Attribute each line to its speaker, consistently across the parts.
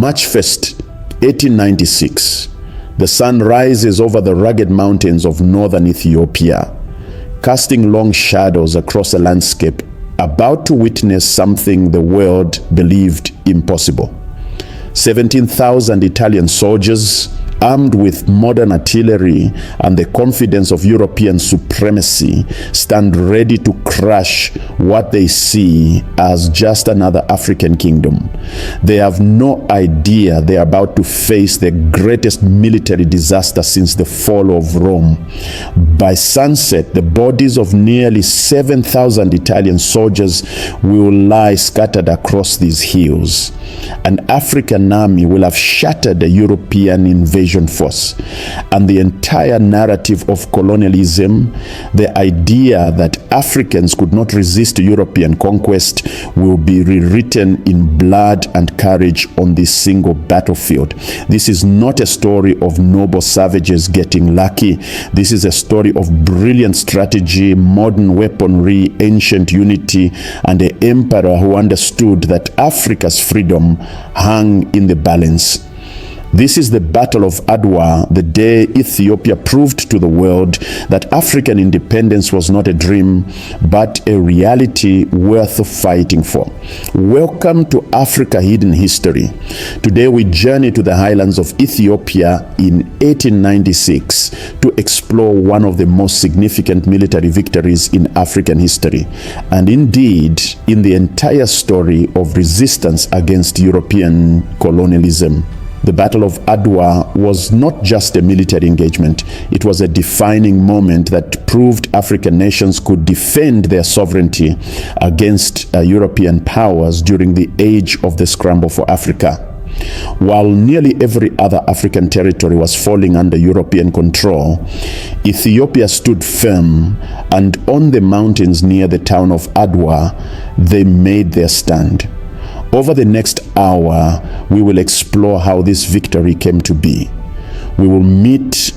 Speaker 1: March 1st, 1896, the sun rises over the rugged mountains of northern Ethiopia, casting long shadows across a landscape about to witness something the world believed impossible. 17,000 Italian soldiers, armed with modern artillery and the confidence of European supremacy, stand ready to crush what they see as just another African kingdom. They have no idea they are about to face the greatest military disaster since the fall of Rome. By sunset, the bodies of nearly 7,000 Italian soldiers will lie scattered across these hills. An African army will have shattered the European invasion force, and the entire narrative of colonialism, the idea that Africans could not resist European conquest, will be rewritten in blood and courage on this single battlefield. This is not a story of noble savages getting lucky. This is a story of brilliant strategy, modern weaponry, ancient unity, and an emperor who understood that Africa's freedom hung in the balance. This is the Battle of Adwa, the day Ethiopia proved to the world that African independence was not a dream, but a reality worth fighting for. Welcome to Africa Hidden History. Today we journey to the highlands of Ethiopia in 1896 to explore one of the most significant military victories in African history, and indeed in the entire story of resistance against European colonialism. The Battle of Adwa was not just a military engagement. It was a defining moment that proved African nations could defend their sovereignty against European powers during the age of the Scramble for Africa. While nearly every other African territory was falling under European control, Ethiopia stood firm, and on the mountains near the town of Adwa, they made their stand. Over the next hour, we will explore how this victory came to be. We will meet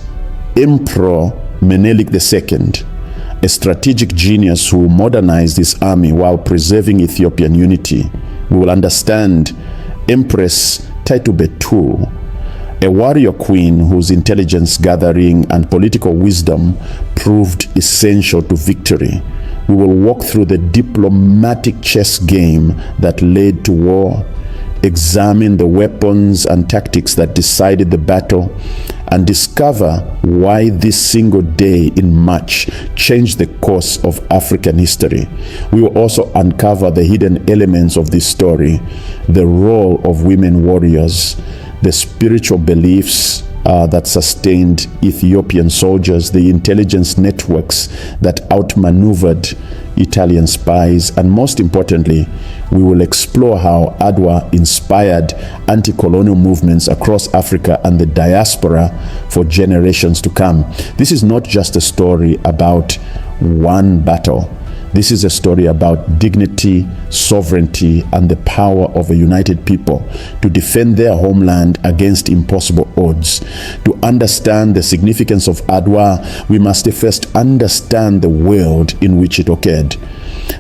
Speaker 1: Emperor Menelik II, a strategic genius who modernized his army while preserving Ethiopian unity. We will understand Empress Taytu Betul, a warrior queen whose intelligence gathering and political wisdom proved essential to victory. We will walk through the diplomatic chess game that led to war, examine the weapons and tactics that decided the battle, and discover why this single day in March changed the course of African history. We will also uncover the hidden elements of this story, the role of women warriors, the spiritual beliefs that sustained Ethiopian soldiers, the intelligence networks that outmaneuvered Italian spies, and most importantly, we will explore how Adwa inspired anti-colonial movements across Africa and the diaspora for generations to come. This is not just a story about one battle. This is a story about dignity, sovereignty, and the power of a united people to defend their homeland against impossible odds. To understand the significance of Adwa, we must first understand the world in which it occurred.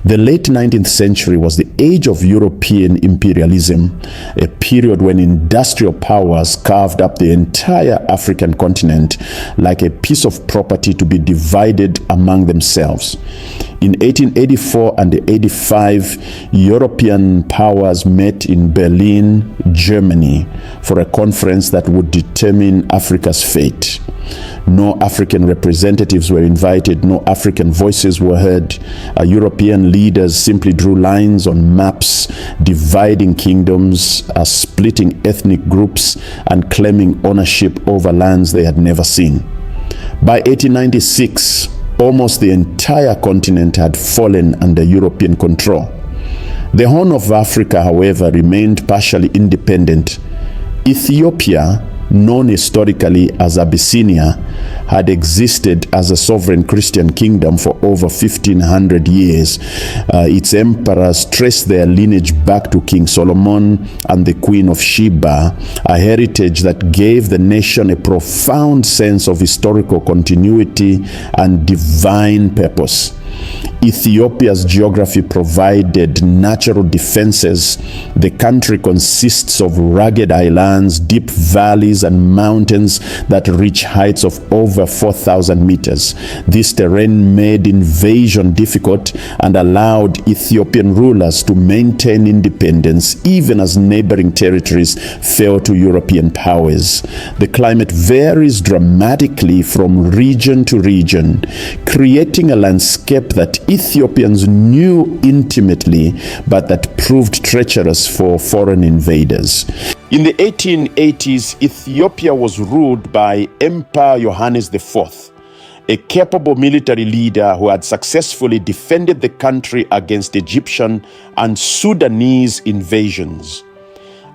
Speaker 1: The late 19th century was the age of European imperialism, a period when industrial powers carved up the entire African continent like a piece of property to be divided among themselves. In 1884 and 1885, European powers met in Berlin, Germany, for a conference that would determine Africa's fate. No African representatives were invited, no African voices were heard. European leaders simply drew lines on maps, dividing kingdoms, splitting ethnic groups, and claiming ownership over lands they had never seen. By 1896, almost the entire continent had fallen under European control. The Horn of Africa, however, remained partially independent. Ethiopia, known historically as Abyssinia, had existed as a sovereign Christian kingdom for over 1,500 years. Its emperors traced their lineage back to King Solomon and the Queen of Sheba, a heritage that gave the nation a profound sense of historical continuity and divine purpose. Ethiopia's geography provided natural defenses. The country consists of rugged islands, deep valleys, and mountains that reach heights of over 4,000 meters. This terrain made invasion difficult and allowed Ethiopian rulers to maintain independence even as neighboring territories fell to European powers. The climate varies dramatically from region to region, creating a landscape that Ethiopians knew intimately, but that proved treacherous for foreign invaders. In the 1880s, Ethiopia was ruled by Emperor Johannes IV, a capable military leader who had successfully defended the country against Egyptian and Sudanese invasions.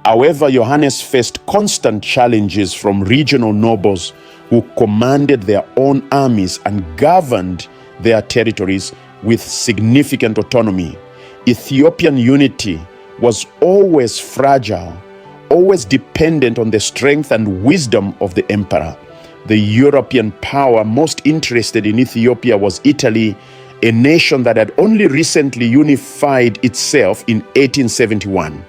Speaker 1: However, Johannes faced constant challenges from regional nobles who commanded their own armies and governed their territories with significant autonomy. Ethiopian unity was always fragile, always dependent on the strength and wisdom of the emperor. The European power most interested in Ethiopia was Italy, a nation that had only recently unified itself in 1871.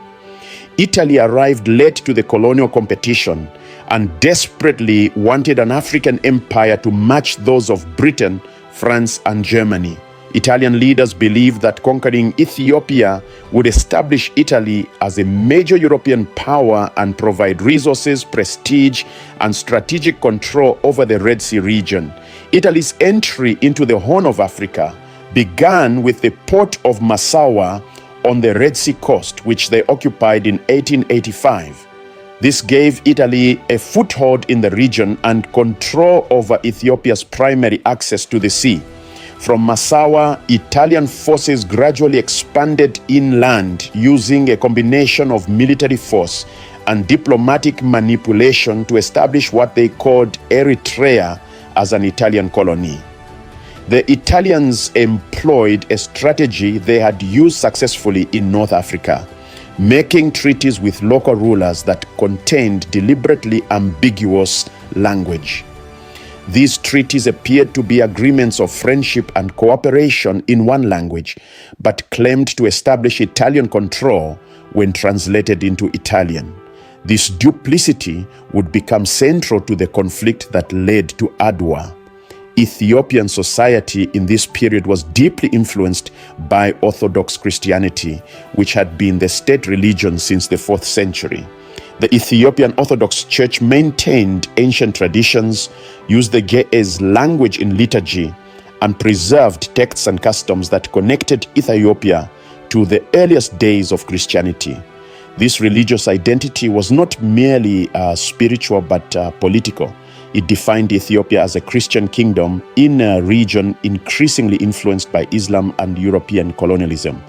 Speaker 1: Italy arrived late to the colonial competition and desperately wanted an African empire to match those of Britain, France, and Germany. Italian leaders believed that conquering Ethiopia would establish Italy as a major European power and provide resources, prestige, and strategic control over the Red Sea region. Italy's entry into the Horn of Africa began with the port of Massawa on the Red Sea coast, which they occupied in 1885. This gave Italy a foothold in the region and control over Ethiopia's primary access to the sea. From Massawa, Italian forces gradually expanded inland using a combination of military force and diplomatic manipulation to establish what they called Eritrea as an Italian colony. The Italians employed a strategy they had used successfully in North Africa, making treaties with local rulers that contained deliberately ambiguous language. These treaties appeared to be agreements of friendship and cooperation in one language, but claimed to establish Italian control when translated into Italian. This duplicity would become central to the conflict that led to Adwa. Ethiopian society in this period was deeply influenced by Orthodox Christianity, which had been the state religion since the 4th century. The Ethiopian Orthodox Church maintained ancient traditions, used the Ge'ez language in liturgy, and preserved texts and customs that connected Ethiopia to the earliest days of Christianity. This religious identity was not merely spiritual but political. It defined Ethiopia as a Christian kingdom in a region increasingly influenced by Islam and European colonialism.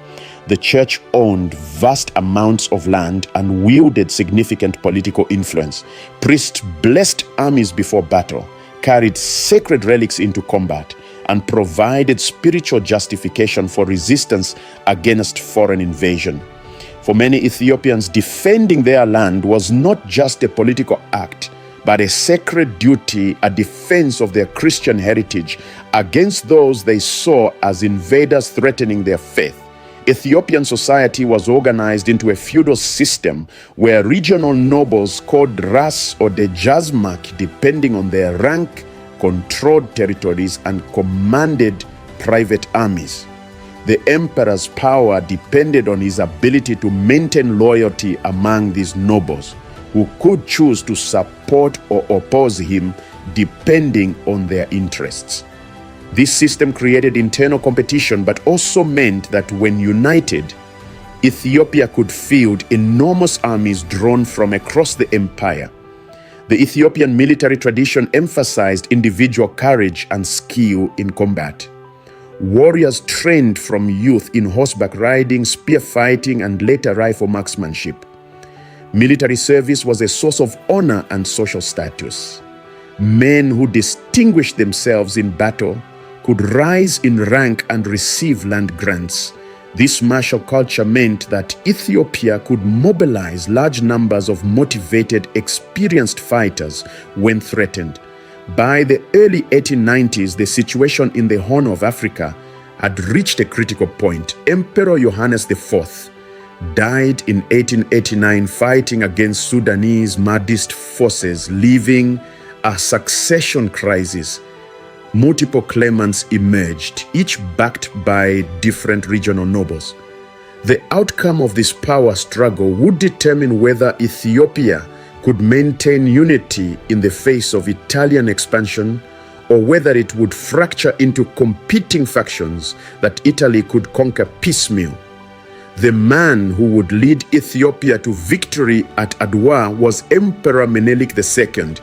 Speaker 1: The church owned vast amounts of land and wielded significant political influence. Priests blessed armies before battle, carried sacred relics into combat, and provided spiritual justification for resistance against foreign invasion. For many Ethiopians, defending their land was not just a political act, but a sacred duty, a defense of their Christian heritage against those they saw as invaders threatening their faith. Ethiopian society was organized into a feudal system where regional nobles called Ras or Dejazmak, depending on their rank, controlled territories and commanded private armies. The emperor's power depended on his ability to maintain loyalty among these nobles, who could choose to support or oppose him depending on their interests. This system created internal competition, but also meant that when united, Ethiopia could field enormous armies drawn from across the empire. The Ethiopian military tradition emphasized individual courage and skill in combat. Warriors trained from youth in horseback riding, spear fighting, and later rifle marksmanship. Military service was a source of honor and social status. Men who distinguished themselves in battle could rise in rank and receive land grants. This martial culture meant that Ethiopia could mobilize large numbers of motivated, experienced fighters when threatened. By the early 1890s, the situation in the Horn of Africa had reached a critical point. Emperor Johannes IV died in 1889 fighting against Sudanese Mahdist forces, leaving a succession crisis. Multiple claimants emerged, each backed by different regional nobles. The outcome of this power struggle would determine whether Ethiopia could maintain unity in the face of Italian expansion, or whether it would fracture into competing factions that Italy could conquer piecemeal. The man who would lead Ethiopia to victory at Adwa was Emperor Menelik II,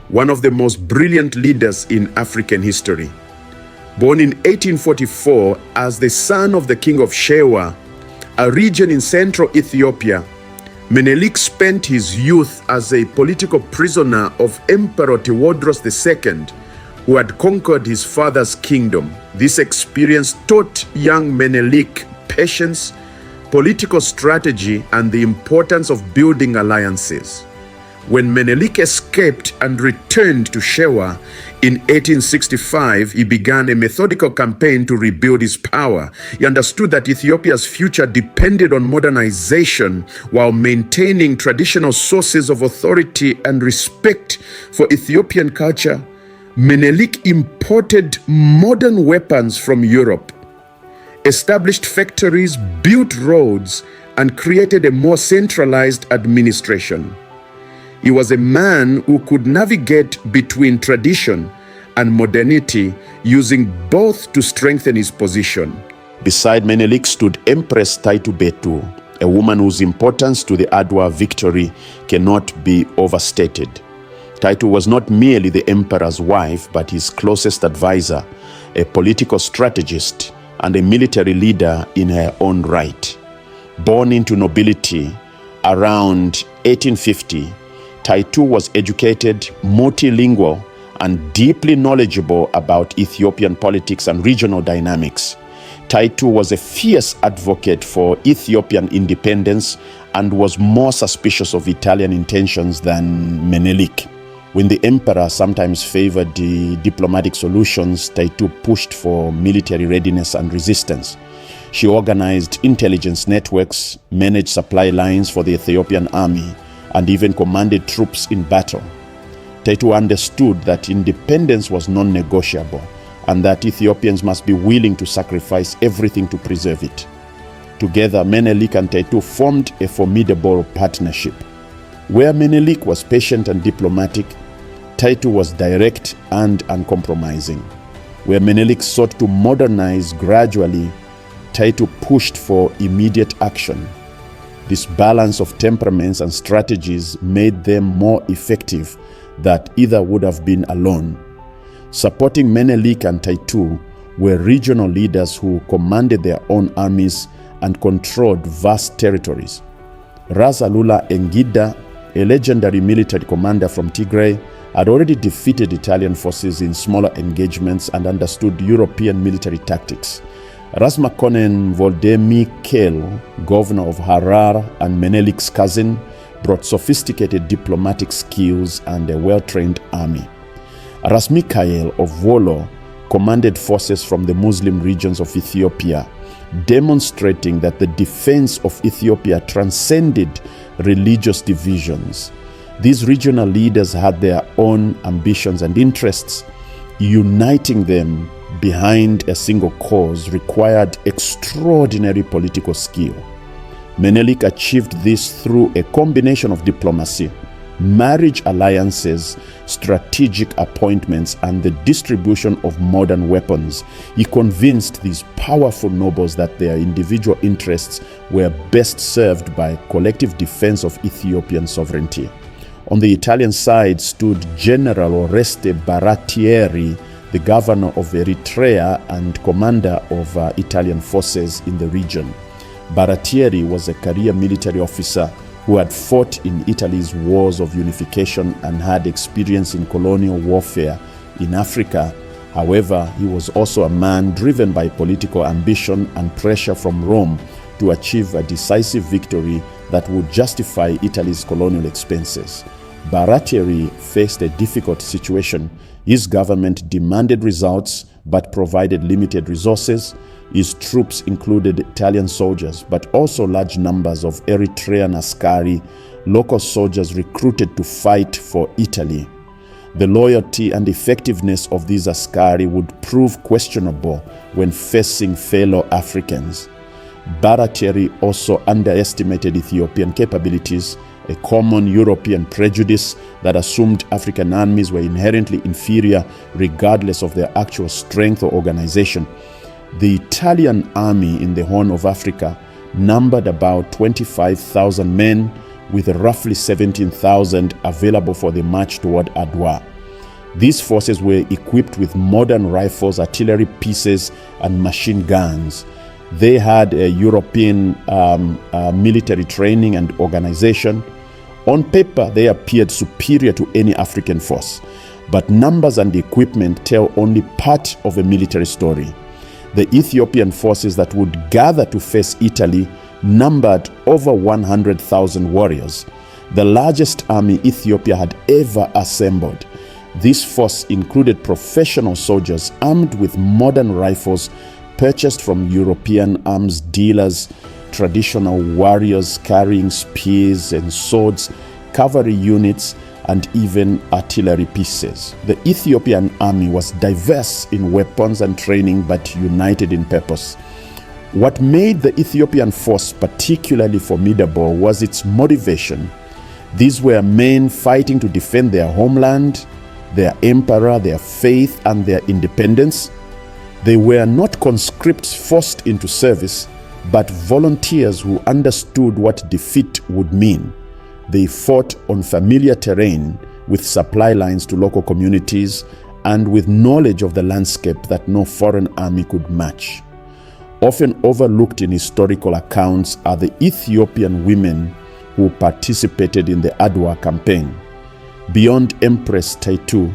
Speaker 1: one of the most brilliant leaders in African history. Born in 1844 as the son of the king of Shewa, a region in central Ethiopia, Menelik spent his youth as a political prisoner of Emperor Tewodros II, who had conquered his father's kingdom. This experience taught young Menelik patience, political strategy, and the importance of building alliances. When Menelik escaped and returned to Shewa in 1865, he began a methodical campaign to rebuild his power. He understood that Ethiopia's future depended on modernization while maintaining traditional sources of authority and respect for Ethiopian culture. Menelik imported modern weapons from Europe, established factories, built roads, and created a more centralized administration. He was a man who could navigate between tradition and modernity, using both to strengthen his position. Beside Menelik stood Empress Taytu Betul, a woman whose importance to the Adwa victory cannot be overstated. Taytu was not merely the emperor's wife, but his closest advisor, a political strategist, and a military leader in her own right. Born into nobility around 1850, Taytu was educated, multilingual, and deeply knowledgeable about Ethiopian politics and regional dynamics. Taytu was a fierce advocate for Ethiopian independence and was more suspicious of Italian intentions than Menelik. When the emperor sometimes favored the diplomatic solutions, Taytu pushed for military readiness and resistance. She organized intelligence networks, managed supply lines for the Ethiopian army, and even commanded troops in battle. Taytu understood that independence was non-negotiable and that Ethiopians must be willing to sacrifice everything to preserve it. Together, Menelik and Taytu formed a formidable partnership. Where Menelik was patient and diplomatic, Taytu was direct and uncompromising. Where Menelik sought to modernize gradually, Taytu pushed for immediate action. This balance of temperaments and strategies made them more effective than either would have been alone. Supporting Menelik and Taytu were regional leaders who commanded their own armies and controlled vast territories. Ras Alula Engida, a legendary military commander from Tigray, had already defeated Italian forces in smaller engagements and understood European military tactics. Ras Makonnen Makale, governor of Harar and Menelik's cousin, brought sophisticated diplomatic skills and a well-trained army. Ras Mikhael of Wolo commanded forces from the Muslim regions of Ethiopia, demonstrating that the defense of Ethiopia transcended religious divisions. These regional leaders had their own ambitions and interests. Uniting them behind a single cause required extraordinary political skill. Menelik achieved this through a combination of diplomacy, marriage alliances, strategic appointments, and the distribution of modern weapons. He convinced these powerful nobles that their individual interests were best served by collective defense of Ethiopian sovereignty. On the Italian side stood General Oreste Baratieri, the governor of Eritrea and commander of Italian forces in the region. Baratieri was a career military officer who had fought in Italy's wars of unification and had experience in colonial warfare in Africa. However, he was also a man driven by political ambition and pressure from Rome to achieve a decisive victory that would justify Italy's colonial expenses. Baratieri faced a difficult situation. His government demanded results but provided limited resources. His troops included Italian soldiers, but also large numbers of Eritrean askari, local soldiers recruited to fight for Italy. The loyalty and effectiveness of these askari would prove questionable when facing fellow Africans. Baratieri also underestimated Ethiopian capabilities, a common European prejudice that assumed African armies were inherently inferior regardless of their actual strength or organization. The Italian army in the Horn of Africa numbered about 25,000 men, with roughly 17,000 available for the march toward Adwa. These forces were equipped with modern rifles, artillery pieces, and machine guns. They had a European military training and organization. On paper, they appeared superior to any African force, but numbers and equipment tell only part of a military story. The Ethiopian forces that would gather to face Italy numbered over 100,000 warriors, the largest army Ethiopia had ever assembled. This force included professional soldiers armed with modern rifles purchased from European arms dealers, traditional warriors carrying spears and swords, cavalry units, and even artillery pieces. The Ethiopian army was diverse in weapons and training, but united in purpose. What made the Ethiopian force particularly formidable was its motivation. These were men fighting to defend their homeland, their emperor, their faith, and their independence. They were not conscripts forced into service, but volunteers who understood what defeat would mean. They fought on familiar terrain with supply lines to local communities and with knowledge of the landscape that no foreign army could match. Often overlooked in historical accounts are the Ethiopian women who participated in the Adwa campaign. Beyond Empress Taytu,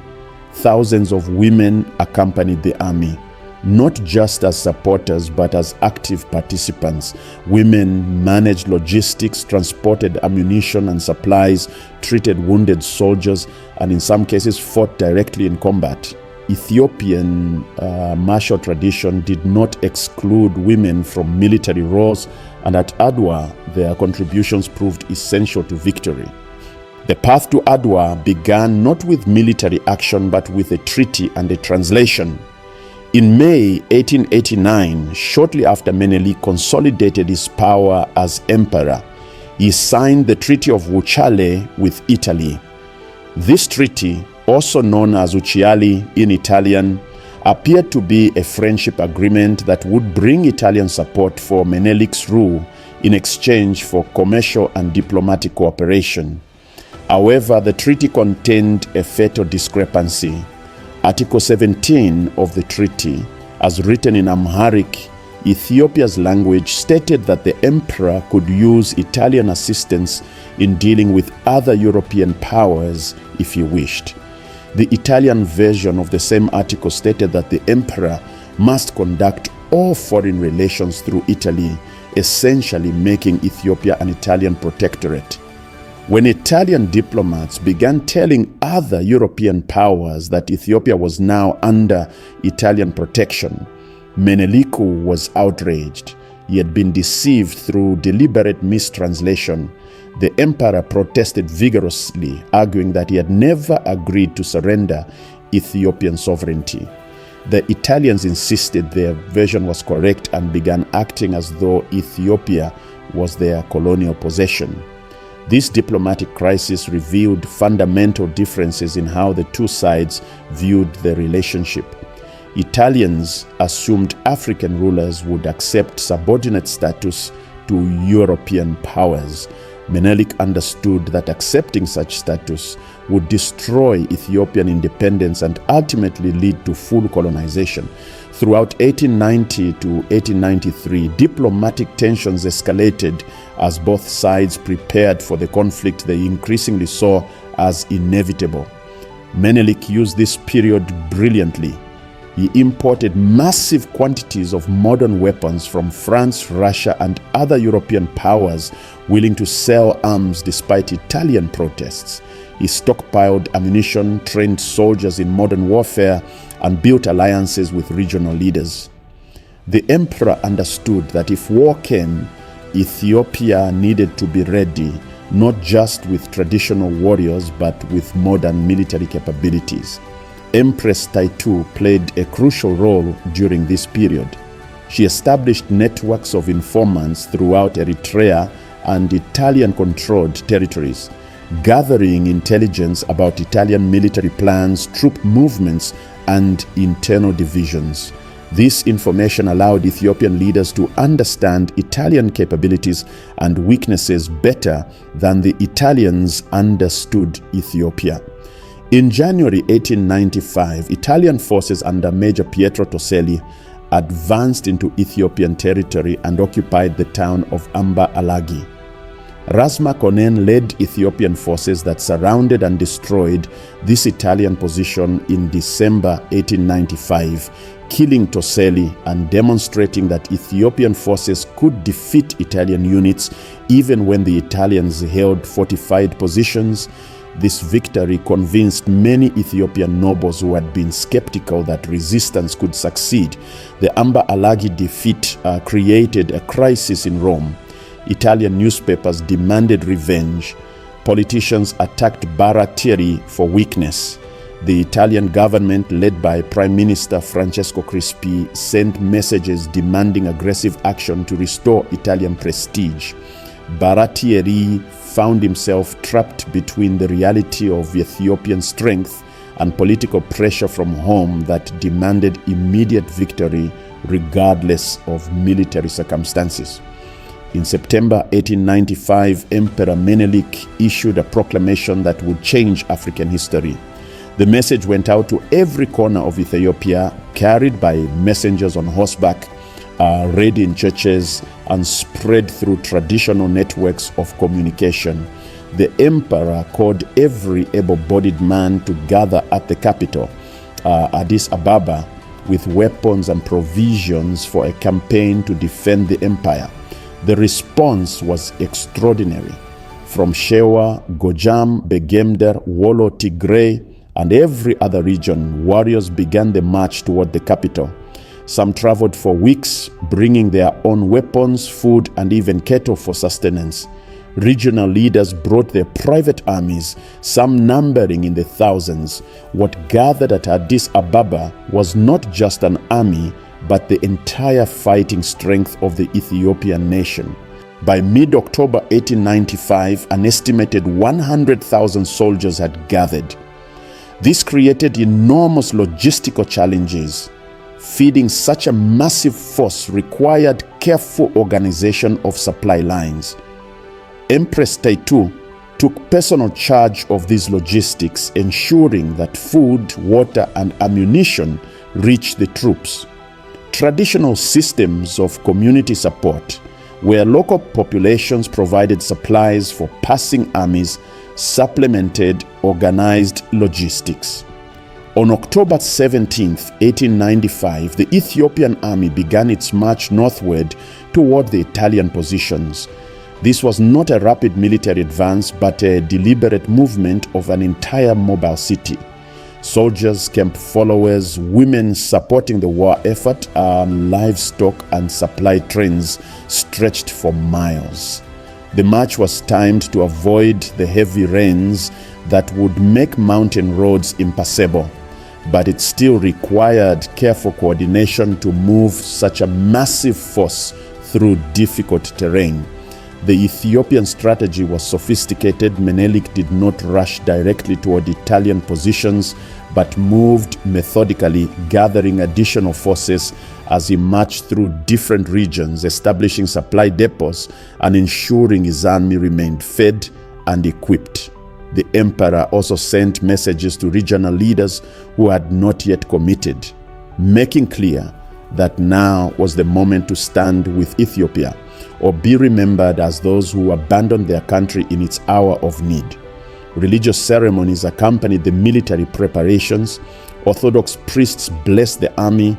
Speaker 1: thousands of women accompanied the army, not just as supporters but as active participants. Women managed logistics, transported ammunition and supplies, treated wounded soldiers, and in some cases fought directly in combat. Ethiopian martial tradition did not exclude women from military roles, and at Adwa, their contributions proved essential to victory. The path to Adwa began not with military action but with a treaty and a translation. In May 1889, shortly after Menelik consolidated his power as emperor, he signed the Treaty of Wuchale with Italy. This treaty, also known as Wuchale in Italian, appeared to be a friendship agreement that would bring Italian support for Menelik's rule in exchange for commercial and diplomatic cooperation. However, the treaty contained a fatal discrepancy. Article 17 of the treaty, as written in Amharic, Ethiopia's language, stated that the emperor could use Italian assistance in dealing with other European powers if he wished. The Italian version of the same article stated that the emperor must conduct all foreign relations through Italy, essentially making Ethiopia an Italian protectorate. When Italian diplomats began telling other European powers that Ethiopia was now under Italian protection, Menelik was outraged. He had been deceived through deliberate mistranslation. The emperor protested vigorously, arguing that he had never agreed to surrender Ethiopian sovereignty. The Italians insisted their version was correct and began acting as though Ethiopia was their colonial possession. This diplomatic crisis revealed fundamental differences in how the two sides viewed the relationship. Italians assumed African rulers would accept subordinate status to European powers. Menelik understood that accepting such status would destroy Ethiopian independence and ultimately lead to full colonization. Throughout 1890 to 1893, diplomatic tensions escalated as both sides prepared for the conflict they increasingly saw as inevitable. Menelik used this period brilliantly. He imported massive quantities of modern weapons from France, Russia, and other European powers willing to sell arms despite Italian protests. He stockpiled ammunition, trained soldiers in modern warfare, and built alliances with regional leaders. The emperor understood that if war came, Ethiopia needed to be ready, not just with traditional warriors, but with modern military capabilities. Empress Taytu played a crucial role during this period. She established networks of informants throughout Eritrea and Italian-controlled territories, gathering intelligence about Italian military plans, troop movements, and internal divisions. This information allowed Ethiopian leaders to understand Italian capabilities and weaknesses better than the Italians understood Ethiopia. In January 1895, Italian forces under Major Pietro Tosselli advanced into Ethiopian territory and occupied the town of Amba Alagi. Ras Makonnen led Ethiopian forces that surrounded and destroyed this Italian position in December 1895, killing Tosselli and demonstrating that Ethiopian forces could defeat Italian units even when the Italians held fortified positions. This victory convinced many Ethiopian nobles who had been skeptical that resistance could succeed. The Amba Alagi defeat created a crisis in Rome. Italian newspapers demanded revenge. Politicians attacked Baratieri for weakness. The Italian government, led by Prime Minister Francesco Crispi, sent messages demanding aggressive action to restore Italian prestige. Baratieri found himself trapped between the reality of Ethiopian strength and political pressure from home that demanded immediate victory regardless of military circumstances. In September 1895, Emperor Menelik issued a proclamation that would change African history. The message went out to every corner of Ethiopia, carried by messengers on horseback, read in churches, and spread through traditional networks of communication. The emperor called every able-bodied man to gather at the capital, Addis Ababa, with weapons and provisions for a campaign to defend the empire. The response was extraordinary. From Shewa, Gojam, Begemder, Wollo, Tigray, and every other region, warriors began the march toward the capital. Some traveled for weeks, bringing their own weapons, food, and even cattle for sustenance. Regional leaders brought their private armies, some numbering in the thousands. What gathered at Addis Ababa was not just an army, but the entire fighting strength of the Ethiopian nation. By mid-October 1895, an estimated 100,000 soldiers had gathered. This created enormous logistical challenges. Feeding such a massive force required careful organization of supply lines. Empress Taytu took personal charge of these logistics, ensuring that food, water, and ammunition reached the troops. Traditional systems of community support, where local populations provided supplies for passing armies, supplemented organized logistics. On October 17, 1895, the Ethiopian army began its march northward toward the Italian positions. This was not a rapid military advance, but a deliberate movement of an entire mobile city. Soldiers, camp followers, women supporting the war effort, livestock and supply trains stretched for miles. The march was timed to avoid the heavy rains that would make mountain roads impassable, but it still required careful coordination to move such a massive force through difficult terrain. The Ethiopian strategy was sophisticated. Menelik did not rush directly toward Italian positions, but moved methodically, gathering additional forces as he marched through different regions, establishing supply depots and ensuring his army remained fed and equipped. The emperor also sent messages to regional leaders who had not yet committed, making clear that now was the moment to stand with Ethiopia, or be remembered as those who abandoned their country in its hour of need. Religious ceremonies accompanied the military preparations. Orthodox priests blessed the army,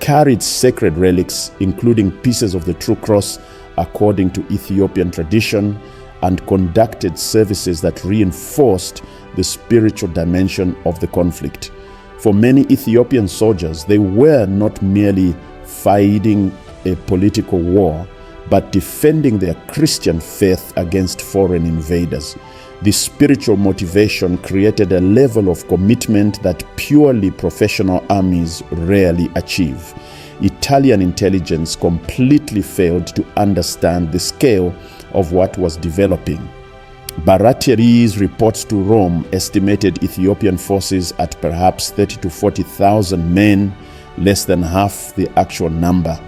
Speaker 1: carried sacred relics, including pieces of the True Cross according to Ethiopian tradition, and conducted services that reinforced the spiritual dimension of the conflict. For many Ethiopian soldiers, they were not merely fighting a political war, but defending their Christian faith against foreign invaders. This spiritual motivation created a level of commitment that purely professional armies rarely achieve. Italian intelligence completely failed to understand the scale of what was developing. Barateri's reports to Rome estimated Ethiopian forces at perhaps 30,000 to 40,000 men, less than half the actual number.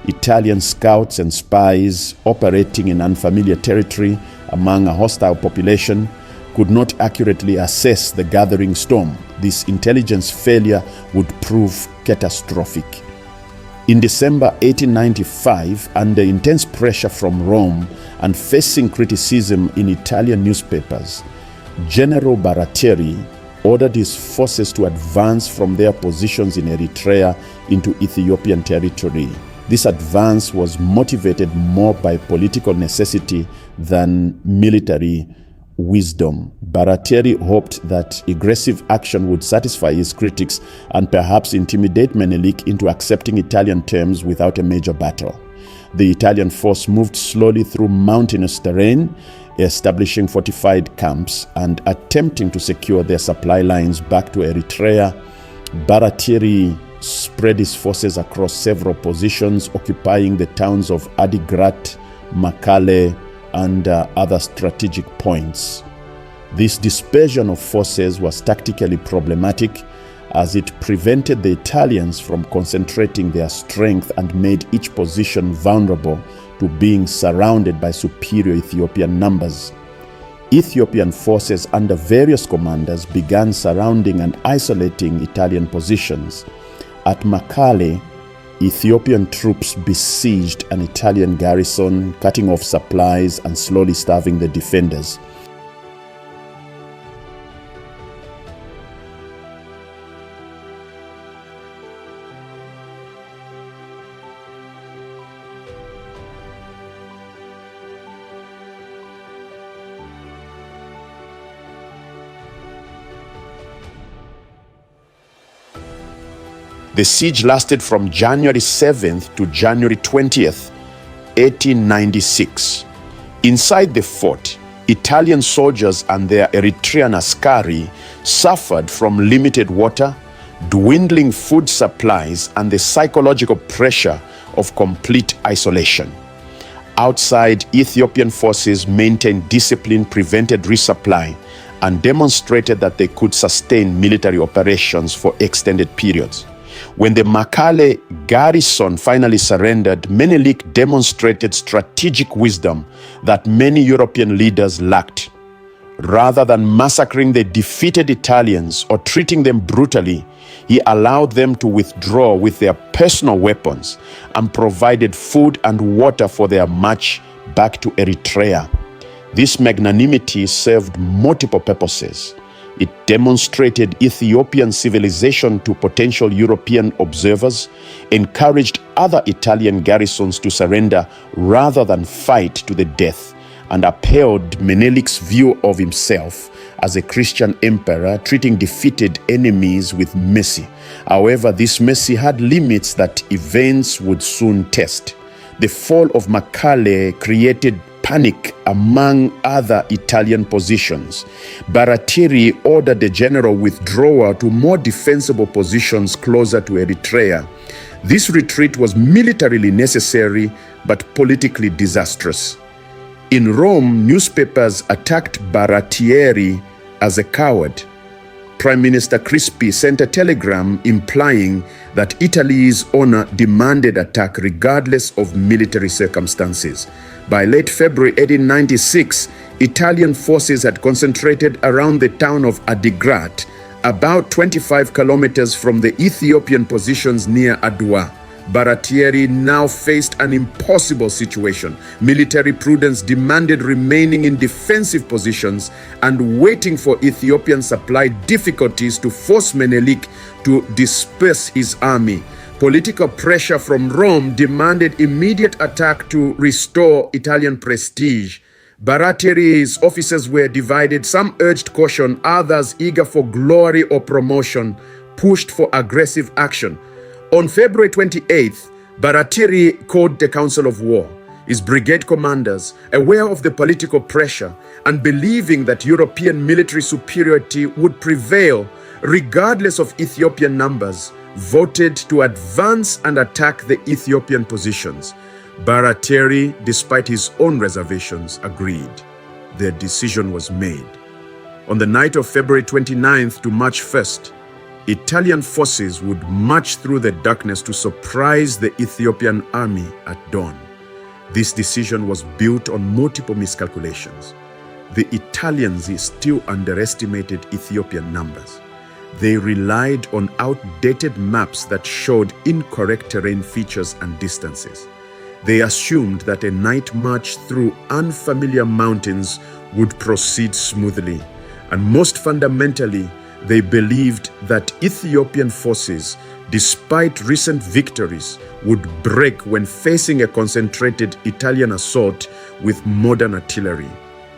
Speaker 1: Italian scouts and spies operating in unfamiliar territory among a hostile population could not accurately assess the gathering storm. This intelligence failure would prove catastrophic. In December 1895, under intense pressure from Rome and facing criticism in Italian newspapers, General Barateri ordered his forces to advance from their positions in Eritrea into Ethiopian territory. This advance was motivated more by political necessity than military wisdom. Barateri hoped that aggressive action would satisfy his critics and perhaps intimidate Menelik into accepting Italian terms without a major battle. The Italian force moved slowly through mountainous terrain, establishing fortified camps and attempting to secure their supply lines back to Eritrea. Barateri spread his forces across several positions, occupying the towns of Adigrat, Makale, and other strategic points. This dispersion of forces was tactically problematic, as it prevented the Italians from concentrating their strength and made each position vulnerable to being surrounded by superior Ethiopian numbers. Ethiopian forces under various commanders began surrounding and isolating Italian positions. At Makale, Ethiopian troops besieged an Italian garrison, cutting off supplies and slowly starving the defenders. The siege lasted from January 7th to January 20th, 1896. Inside the fort, Italian soldiers and their Eritrean askari suffered from limited water, dwindling food supplies, and the psychological pressure of complete isolation. Outside, Ethiopian forces maintained discipline, prevented resupply, and demonstrated that they could sustain military operations for extended periods. When the Makale garrison finally surrendered, Menelik demonstrated strategic wisdom that many European leaders lacked. Rather than massacring the defeated Italians or treating them brutally, he allowed them to withdraw with their personal weapons and provided food and water for their march back to Eritrea. This magnanimity served multiple purposes. It demonstrated Ethiopian civilization to potential European observers, encouraged other Italian garrisons to surrender rather than fight to the death, and upheld Menelik's view of himself as a Christian emperor, treating defeated enemies with mercy. However, this mercy had limits that events would soon test. The fall of Makale created panic among other Italian positions. Barateri ordered the general withdrawal to more defensible positions closer to Eritrea. This retreat was militarily necessary but politically disastrous. In Rome, newspapers attacked Barateri as a coward. Prime Minister Crispi sent a telegram implying that Italy's honor demanded attack regardless of military circumstances. By late February 1896, Italian forces had concentrated around the town of Adigrat, about 25 kilometers from the Ethiopian positions near Adwa. Barateri now faced an impossible situation. Military prudence demanded remaining in defensive positions and waiting for Ethiopian supply difficulties to force Menelik to disperse his army. Political pressure from Rome demanded immediate attack to restore Italian prestige. Barateri's officers were divided. Some urged caution, others, eager for glory or promotion, pushed for aggressive action. On February 28th, Barateri called the Council of War. His brigade commanders, aware of the political pressure and believing that European military superiority would prevail regardless of Ethiopian numbers, voted to advance and attack the Ethiopian positions. Barateri, despite his own reservations, agreed. Their decision was made. On the night of February 29th to March 1st, Italian forces would march through the darkness to surprise the Ethiopian army at dawn. This decision was built on multiple miscalculations. The Italians still underestimated Ethiopian numbers. They relied on outdated maps that showed incorrect terrain features and distances. They assumed that a night march through unfamiliar mountains would proceed smoothly. And most fundamentally, they believed that Ethiopian forces, despite recent victories, would break when facing a concentrated Italian assault with modern artillery.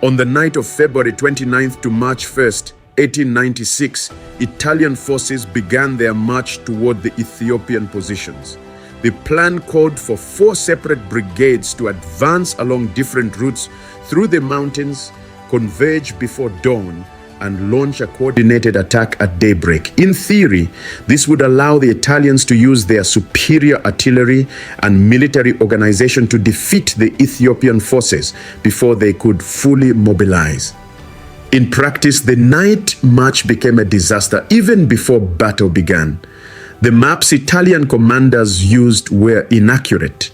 Speaker 1: On the night of February 29th to March 1st, 1896, Italian forces began their march toward the Ethiopian positions. The plan called for 4 separate brigades to advance along different routes through the mountains, converge before dawn, and launch a coordinated attack at daybreak. In theory, this would allow the Italians to use their superior artillery and military organization to defeat the Ethiopian forces before they could fully mobilize. In practice, the night march became a disaster even before battle began. The maps Italian commanders used were inaccurate,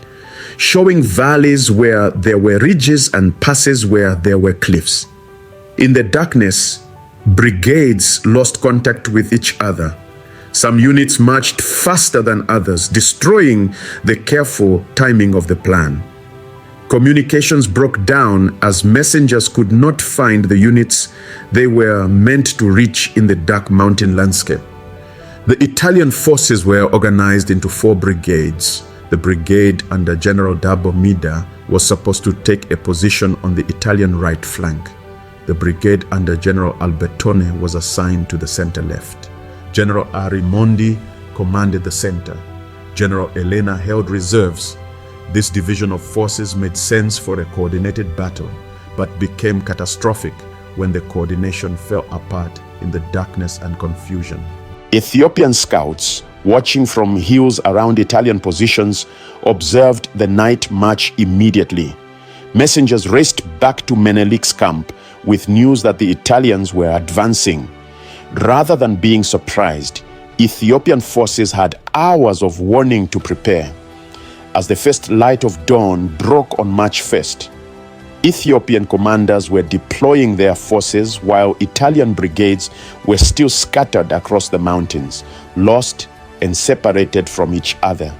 Speaker 1: showing valleys where there were ridges and passes where there were cliffs. In the darkness, brigades lost contact with each other. Some units marched faster than others, destroying the careful timing of the plan. Communications broke down as messengers could not find the units they were meant to reach in the dark mountain landscape. The Italian forces were organized into 4 brigades. The brigade under General Dabo Mida was supposed to take a position on the Italian right flank. The brigade under General Albertone was assigned to the center left. General Arimondi commanded the center. General Elena held reserves. This division of forces made sense for a coordinated battle, but became catastrophic when the coordination fell apart in the darkness and confusion. Ethiopian scouts, watching from hills around Italian positions, observed the night march immediately. Messengers raced back to Menelik's camp with news that the Italians were advancing. Rather than being surprised, Ethiopian forces had hours of warning to prepare. As the first light of dawn broke on March 1st, Ethiopian commanders were deploying their forces while Italian brigades were still scattered across the mountains, lost and separated from each other.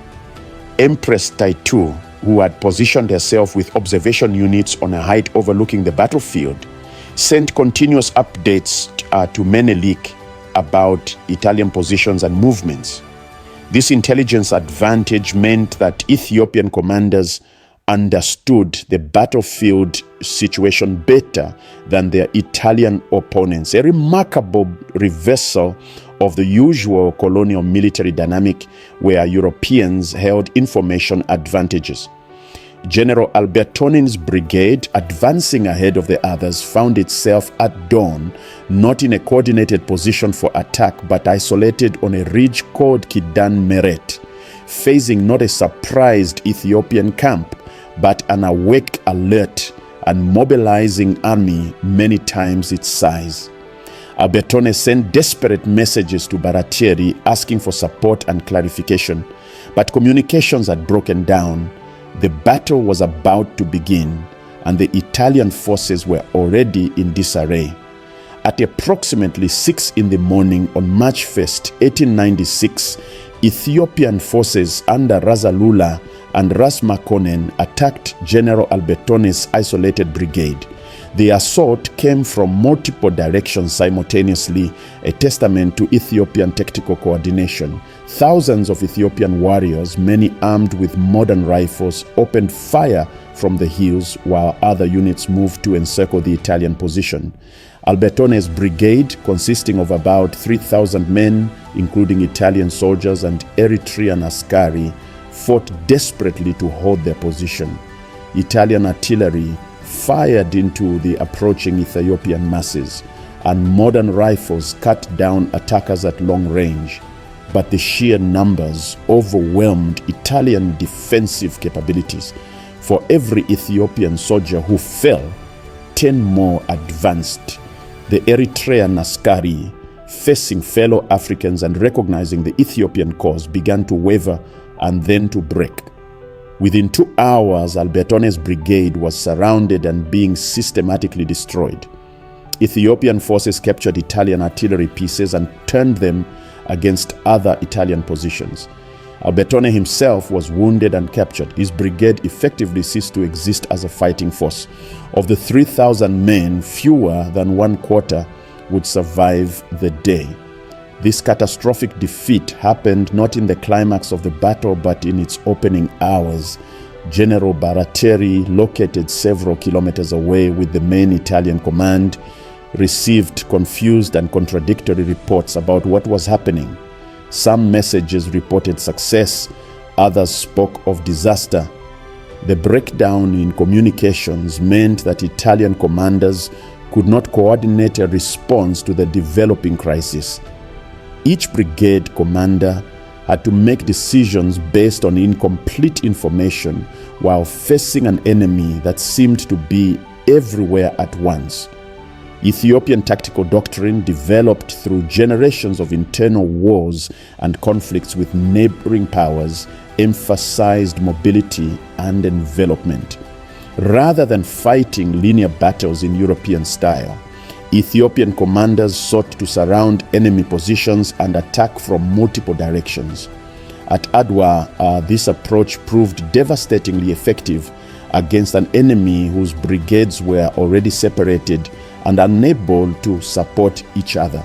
Speaker 1: Empress Taytu, who had positioned herself with observation units on a height overlooking the battlefield, sent continuous updates to Menelik about Italian positions and movements. This intelligence advantage meant that Ethiopian commanders understood the battlefield situation better than their Italian opponents, a remarkable reversal of the usual colonial military dynamic where Europeans held information advantages. General Albertone's brigade, advancing ahead of the others, found itself at dawn not in a coordinated position for attack but isolated on a ridge called Kidan Meret, facing not a surprised Ethiopian camp but an awake, alert, and mobilizing army many times its size. Albertone sent desperate messages to Barateri asking for support and clarification, but communications had broken down. The battle was about to begin, and the Italian forces were already in disarray. At approximately 6 in the morning on March 1st, 1896, Ethiopian forces under Razalula and Ras Makonnen attacked General Albertone's isolated brigade. The assault came from multiple directions simultaneously, a testament to Ethiopian tactical coordination. Thousands of Ethiopian warriors, many armed with modern rifles, opened fire from the hills while other units moved to encircle the Italian position. Albertone's brigade, consisting of about 3,000 men, including Italian soldiers and Eritrean askari, fought desperately to hold their position. Italian artillery fired into the approaching Ethiopian masses, and modern rifles cut down attackers at long range. But the sheer numbers overwhelmed Italian defensive capabilities. For every Ethiopian soldier who fell, 10 more advanced. The Eritrean askari, facing fellow Africans and recognizing the Ethiopian cause, began to waver and then to break. Within 2 hours, Albertone's brigade was surrounded and being systematically destroyed. Ethiopian forces captured Italian artillery pieces and turned them against other Italian positions. Albertone himself was wounded and captured. His brigade effectively ceased to exist as a fighting force. Of the 3,000 men, fewer than 1/4 would survive the day. This catastrophic defeat happened not in the climax of the battle but in its opening hours. General Baratieri, located several kilometers away with the main Italian command, received confused and contradictory reports about what was happening. Some messages reported success, others spoke of disaster. The breakdown in communications meant that Italian commanders could not coordinate a response to the developing crisis. Each brigade commander had to make decisions based on incomplete information while facing an enemy that seemed to be everywhere at once. Ethiopian tactical doctrine, developed through generations of internal wars and conflicts with neighboring powers, emphasized mobility and envelopment. Rather than fighting linear battles in European style, Ethiopian commanders sought to surround enemy positions and attack from multiple directions. At Adwa, this approach proved devastatingly effective against an enemy whose brigades were already separated and unable to support each other.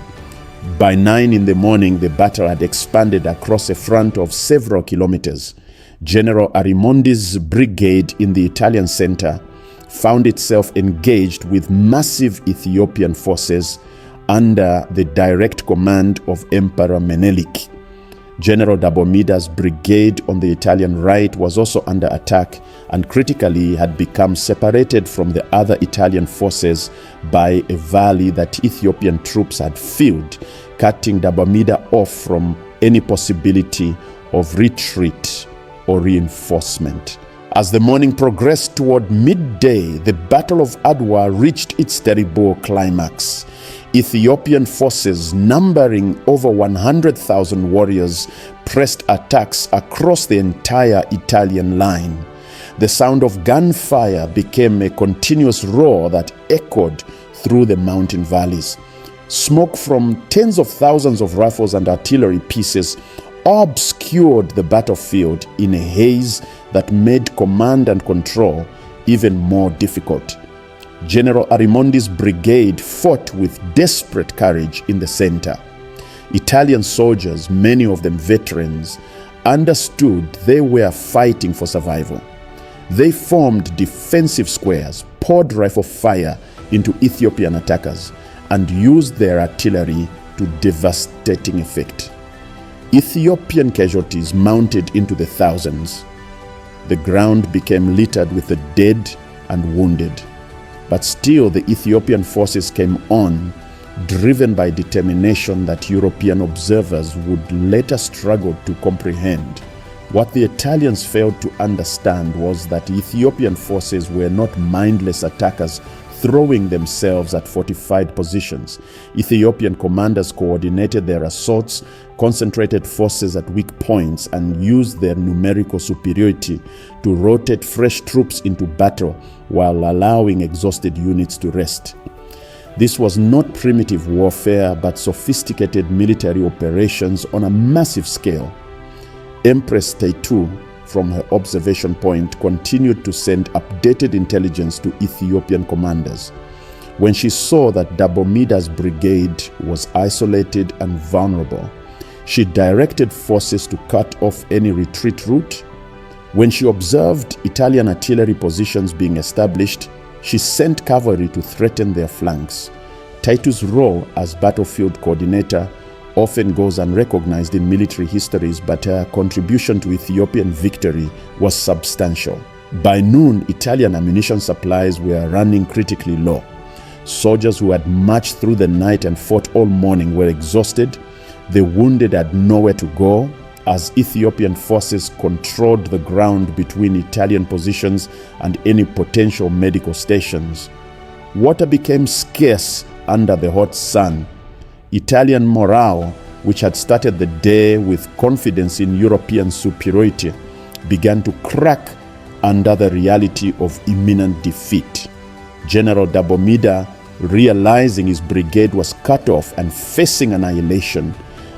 Speaker 1: By 9 in the morning, the battle had expanded across a front of several kilometers. General Arimondi's brigade in the Italian center found itself engaged with massive Ethiopian forces under the direct command of Emperor Menelik. General Dabomida's brigade on the Italian right was also under attack and critically had become separated from the other Italian forces by a valley that Ethiopian troops had filled, cutting Dabomida off from any possibility of retreat or reinforcement. As the morning progressed toward midday, the Battle of Adwa reached its terrible climax. Ethiopian forces, numbering over 100,000 warriors, pressed attacks across the entire Italian line. The sound of gunfire became a continuous roar that echoed through the mountain valleys. Smoke from tens of thousands of rifles and artillery pieces obscured the battlefield in a haze that made command and control even more difficult. General Arimondi's brigade fought with desperate courage in the center. Italian soldiers, many of them veterans, understood they were fighting for survival. They formed defensive squares, poured rifle fire into Ethiopian attackers, and used their artillery to devastating effect. Ethiopian casualties mounted into the thousands. The ground became littered with the dead and wounded. But still the Ethiopian forces came on, driven by determination that European observers would later struggle to comprehend. What the Italians failed to understand was that Ethiopian forces were not mindless attackers throwing themselves at fortified positions. Ethiopian commanders coordinated their assaults, concentrated forces at weak points, and used their numerical superiority to rotate fresh troops into battle while allowing exhausted units to rest. This was not primitive warfare, but sophisticated military operations on a massive scale. Empress Taytu, from her observation point, continued to send updated intelligence to Ethiopian commanders. When she saw that Dabomida's brigade was isolated and vulnerable, she directed forces to cut off any retreat route, When she observed Italian artillery positions being established, she sent cavalry to threaten their flanks. Taytu's role as battlefield coordinator often goes unrecognized in military histories, but her contribution to Ethiopian victory was substantial. By noon, Italian ammunition supplies were running critically low. Soldiers who had marched through the night and fought all morning were exhausted. The wounded had nowhere to go, as Ethiopian forces controlled the ground between Italian positions and any potential medical stations. Water became scarce under the hot sun. Italian morale, which had started the day with confidence in European superiority, began to crack under the reality of imminent defeat. General Dabomida, realizing his brigade was cut off and facing annihilation,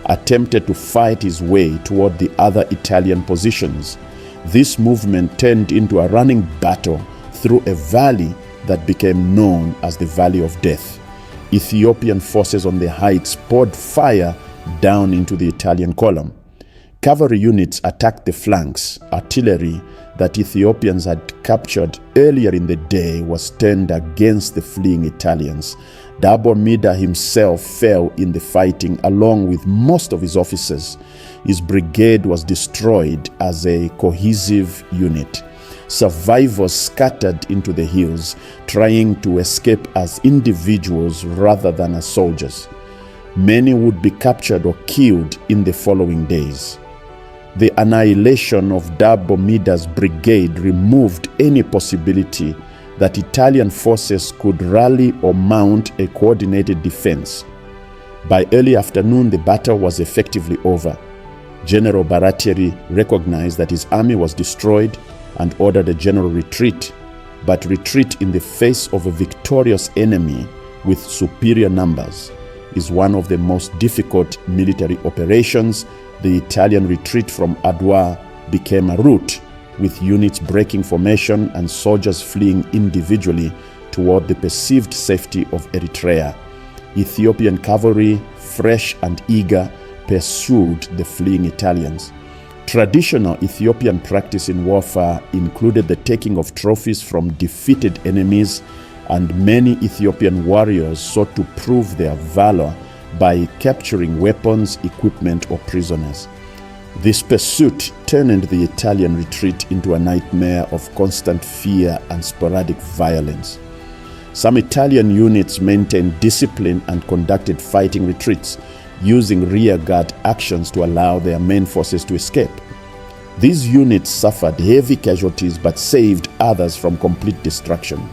Speaker 1: attempted to fight his way toward the other Italian positions. This movement turned into a running battle through a valley that became known as the Valley of Death. Ethiopian forces on the heights poured fire down into the Italian column. Cavalry units attacked the flanks. Artillery that Ethiopians had captured earlier in the day was turned against the fleeing Italians. Dabomida himself fell in the fighting along with most of his officers. His brigade was destroyed as a cohesive unit. Survivors scattered into the hills, trying to escape as individuals rather than as soldiers. Many would be captured or killed in the following days. The annihilation of Dabomida's brigade removed any possibility that Italian forces could rally or mount a coordinated defense. By early afternoon, the battle was effectively over. General Baratieri recognized that his army was destroyed and ordered a general retreat, but retreat in the face of a victorious enemy with superior numbers is one of the most difficult military operations. The Italian retreat from Adwa became a rout, with units breaking formation and soldiers fleeing individually toward the perceived safety of Eritrea. Ethiopian cavalry, fresh and eager, pursued the fleeing Italians. Traditional Ethiopian practice in warfare included the taking of trophies from defeated enemies, and many Ethiopian warriors sought to prove their valor by capturing weapons, equipment, or prisoners. This pursuit turned the Italian retreat into a nightmare of constant fear and sporadic violence. Some Italian units maintained discipline and conducted fighting retreats, using rearguard actions to allow their main forces to escape. These units suffered heavy casualties but saved others from complete destruction.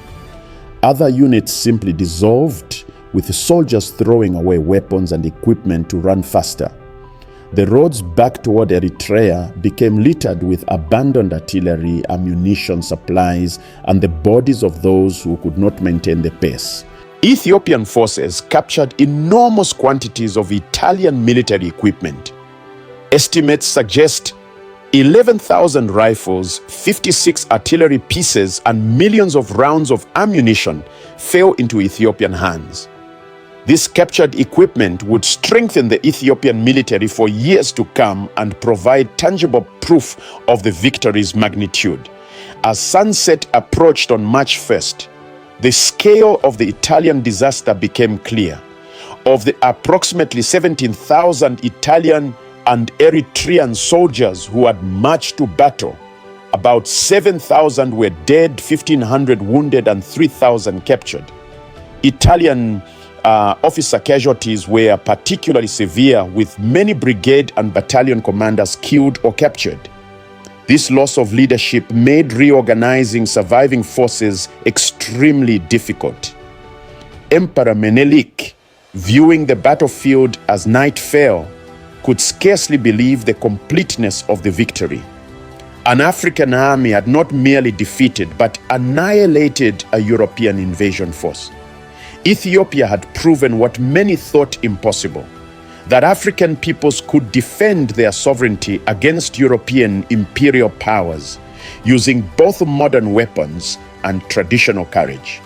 Speaker 1: Other units simply dissolved, with the soldiers throwing away weapons and equipment to run faster. The roads back toward Eritrea became littered with abandoned artillery, ammunition, supplies, and the bodies of those who could not maintain the pace. Ethiopian forces captured enormous quantities of Italian military equipment. Estimates suggest 11,000 rifles, 56 artillery pieces, and millions of rounds of ammunition fell into Ethiopian hands. This captured equipment would strengthen the Ethiopian military for years to come and provide tangible proof of the victory's magnitude. As sunset approached on March 1st, the scale of the Italian disaster became clear. Of the approximately 17,000 Italian and Eritrean soldiers who had marched to battle, about 7,000 were dead, 1,500 wounded, and 3,000 captured. Italian officer casualties were particularly severe, with many brigade and battalion commanders killed or captured. This loss of leadership made reorganizing surviving forces extremely difficult. Emperor Menelik, viewing the battlefield as night fell, could scarcely believe the completeness of the victory. An African army had not merely defeated but annihilated a European invasion force. Ethiopia had proven what many thought impossible, that African peoples could defend their sovereignty against European imperial powers using both modern weapons and traditional courage.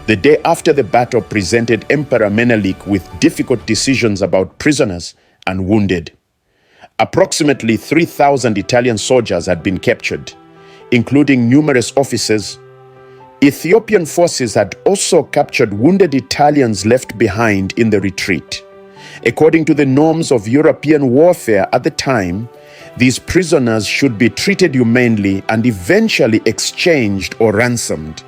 Speaker 1: The day after the battle presented Emperor Menelik with difficult decisions about prisoners and wounded. Approximately 3,000 Italian soldiers had been captured, including numerous officers. Ethiopian forces had also captured wounded Italians left behind in the retreat. According to the norms of European warfare at the time, these prisoners should be treated humanely and eventually exchanged or ransomed.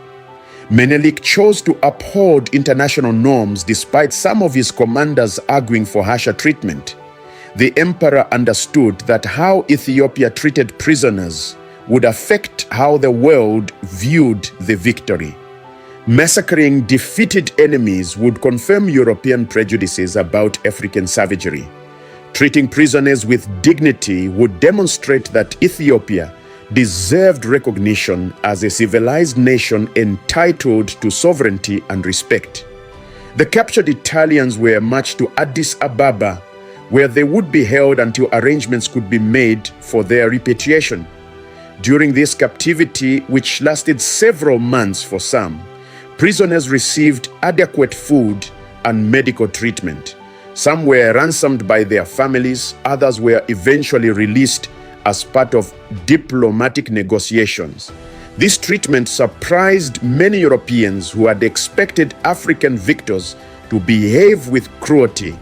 Speaker 1: Menelik chose to uphold international norms despite some of his commanders arguing for harsher treatment. The emperor understood that how Ethiopia treated prisoners would affect how the world viewed the victory. Massacring defeated enemies would confirm European prejudices about African savagery. Treating prisoners with dignity would demonstrate that Ethiopia deserved recognition as a civilized nation entitled to sovereignty and respect. The captured Italians were marched to Addis Ababa, where they would be held until arrangements could be made for their repatriation. During this captivity, which lasted several months for some, prisoners received adequate food and medical treatment. Some were ransomed by their families, others were eventually released as part of diplomatic negotiations. This treatment surprised many Europeans who had expected African victors to behave with cruelty.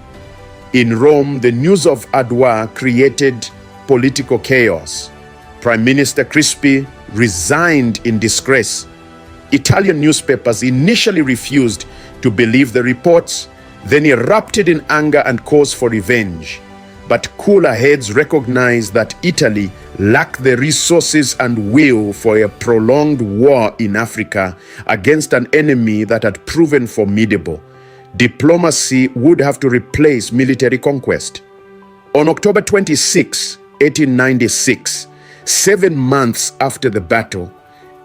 Speaker 1: In Rome, the news of Adwa created political chaos. Prime Minister Crispi resigned in disgrace. Italian newspapers initially refused to believe the reports, then erupted in anger and calls for revenge. But cooler heads recognized that Italy lacked the resources and will for a prolonged war in Africa against an enemy that had proven formidable. Diplomacy would have to replace military conquest. On October 26, 1896, 7 months after the battle,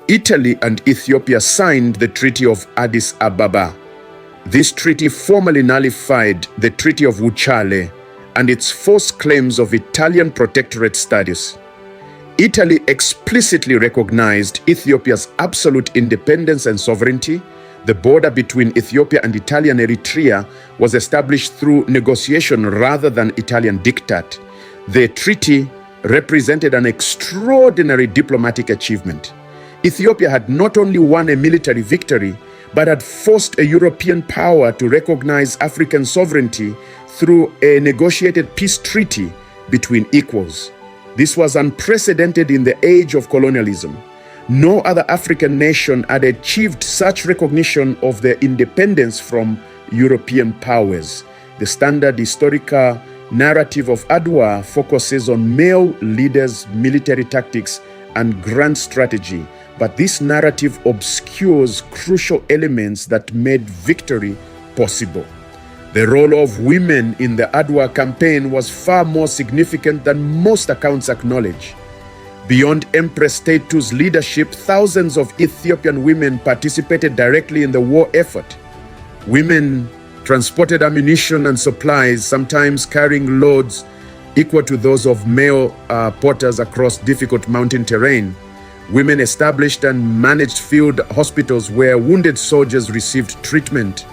Speaker 1: Italy and Ethiopia signed the Treaty of Addis Ababa. This treaty formally nullified the Treaty of Wuchale and its false claims of Italian protectorate status. Italy explicitly recognized Ethiopia's absolute independence and sovereignty. The border between Ethiopia and Italian Eritrea was established through negotiation rather than Italian diktat. The treaty represented an extraordinary diplomatic achievement. Ethiopia had not only won a military victory, but had forced a European power to recognize African sovereignty through a negotiated peace treaty between equals. This was unprecedented in the age of colonialism. No other African nation had achieved such recognition of their independence from European powers. The standard historical narrative of Adwa focuses on male leaders, military tactics, and grand strategy, but this narrative obscures crucial elements that made victory possible. The role of women in the Adwa campaign was far more significant than most accounts acknowledge. Beyond Empress Taytu's leadership, thousands of Ethiopian women participated directly in the war effort. Women transported ammunition and supplies, sometimes carrying loads equal to those of male porters across difficult mountain terrain. Women established and managed field hospitals where wounded soldiers received treatment.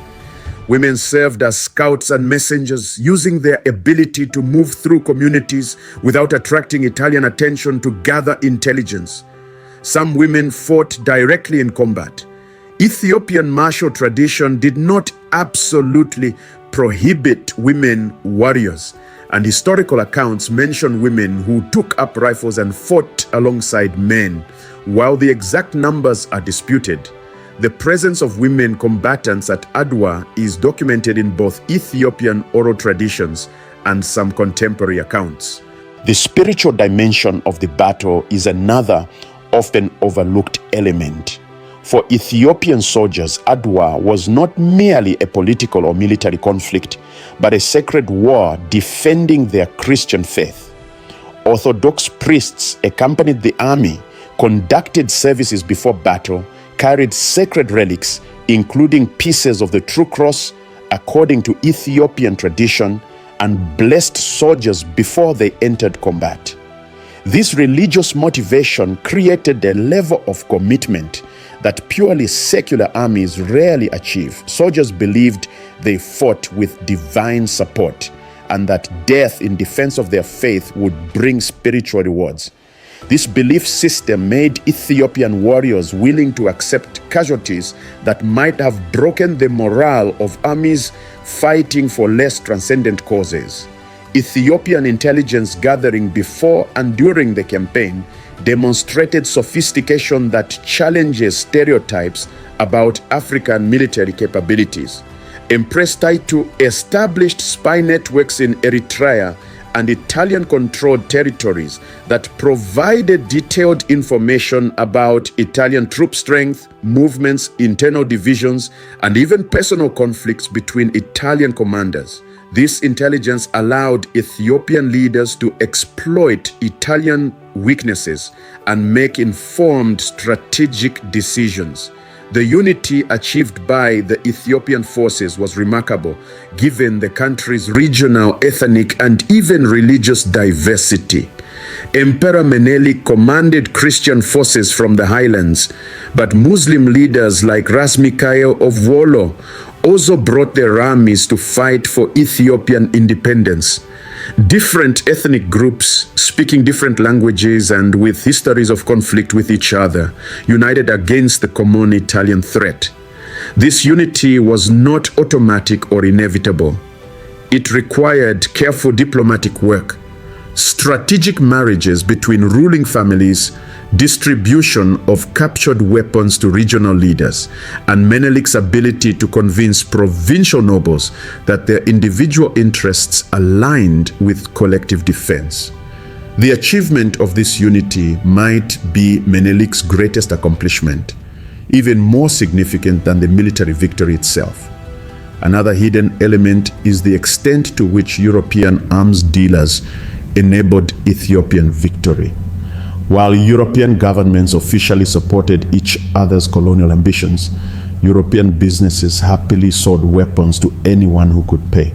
Speaker 1: Women served as scouts and messengers, using their ability to move through communities without attracting Italian attention to gather intelligence. Some women fought directly in combat. Ethiopian martial tradition did not absolutely prohibit women warriors, and historical accounts mention women who took up rifles and fought alongside men. While the exact numbers are disputed, the presence of women combatants at Adwa is documented in both Ethiopian oral traditions and some contemporary accounts. The spiritual dimension of the battle is another often overlooked element. For Ethiopian soldiers, Adwa was not merely a political or military conflict, but a sacred war defending their Christian faith. Orthodox priests accompanied the army, conducted services before battle, carried sacred relics, including pieces of the true cross according to Ethiopian tradition, and blessed soldiers before they entered combat. This religious motivation created a level of commitment that purely secular armies rarely achieve. Soldiers believed they fought with divine support, and that death in defense of their faith would bring spiritual rewards. This belief system made Ethiopian warriors willing to accept casualties that might have broken the morale of armies fighting for less transcendent causes. Ethiopian intelligence gathering before and during the campaign demonstrated sophistication that challenges stereotypes about African military capabilities. Empress Taytu established spy networks in Eritrea and Italian-controlled territories that provided detailed information about Italian troop strength, movements, internal divisions, and even personal conflicts between Italian commanders. This intelligence allowed Ethiopian leaders to exploit Italian weaknesses and make informed strategic decisions. The unity achieved by the Ethiopian forces was remarkable, given the country's regional, ethnic, and even religious diversity. Emperor Menelik commanded Christian forces from the highlands, but Muslim leaders like Ras Mikhail of Wollo also brought their armies to fight for Ethiopian independence. Different ethnic groups speaking different languages and with histories of conflict with each other united against the common Italian threat. This unity was not automatic or inevitable. It required careful diplomatic work, strategic marriages between ruling families, distribution of captured weapons to regional leaders, and Menelik's ability to convince provincial nobles that their individual interests aligned with collective defense. The achievement of this unity might be Menelik's greatest accomplishment, even more significant than the military victory itself. Another hidden element is the extent to which European arms dealers enabled Ethiopian victory. While European governments officially supported each other's colonial ambitions, European businesses happily sold weapons to anyone who could pay.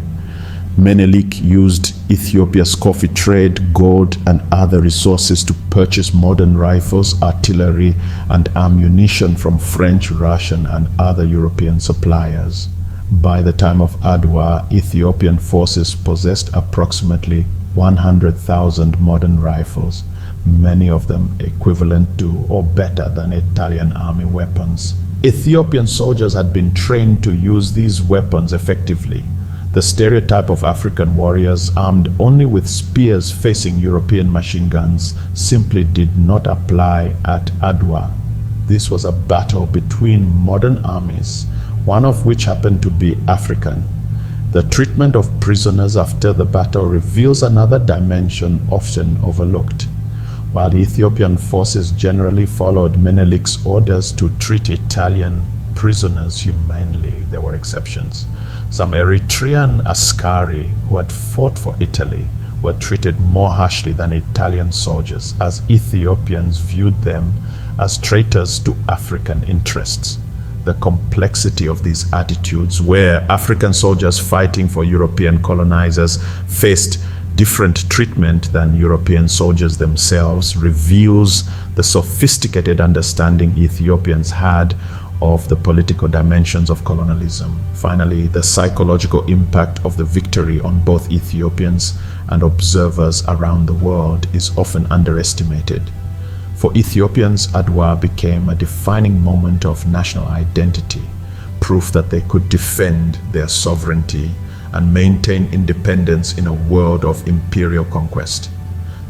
Speaker 1: Menelik used Ethiopia's coffee trade, gold, and other resources to purchase modern rifles, artillery, and ammunition from French, Russian, and other European suppliers. By the time of Adwa, Ethiopian forces possessed approximately 100,000 modern rifles, many of them equivalent to or better than Italian army weapons. Ethiopian soldiers had been trained to use these weapons effectively. The stereotype of African warriors armed only with spears facing European machine guns simply did not apply at Adwa. This was a battle between modern armies, one of which happened to be African. The treatment of prisoners after the battle reveals another dimension often overlooked. While the Ethiopian forces generally followed Menelik's orders to treat Italian prisoners humanely, there were exceptions. Some Eritrean askari who had fought for Italy were treated more harshly than Italian soldiers, as Ethiopians viewed them as traitors to African interests. The complexity of these attitudes, where African soldiers fighting for European colonizers faced different treatment than European soldiers themselves, reveals the sophisticated understanding Ethiopians had of the political dimensions of colonialism. Finally, the psychological impact of the victory on both Ethiopians and observers around the world is often underestimated. For Ethiopians, Adwa became a defining moment of national identity, proof that they could defend their sovereignty and maintain independence in a world of imperial conquest.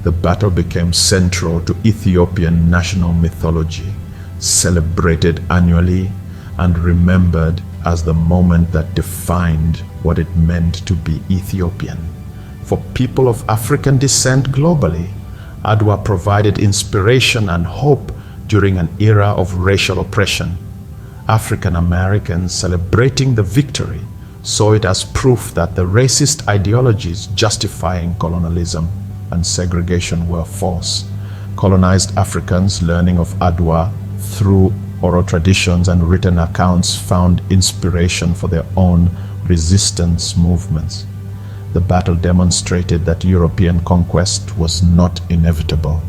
Speaker 1: The battle became central to Ethiopian national mythology, celebrated annually and remembered as the moment that defined what it meant to be Ethiopian. For people of African descent globally, Adwa provided inspiration and hope during an era of racial oppression. African Americans celebrating the victory saw it as proof that the racist ideologies justifying colonialism and segregation were false. Colonized Africans learning of Adwa through oral traditions and written accounts found inspiration for their own resistance movements. The battle demonstrated that European conquest was not inevitable,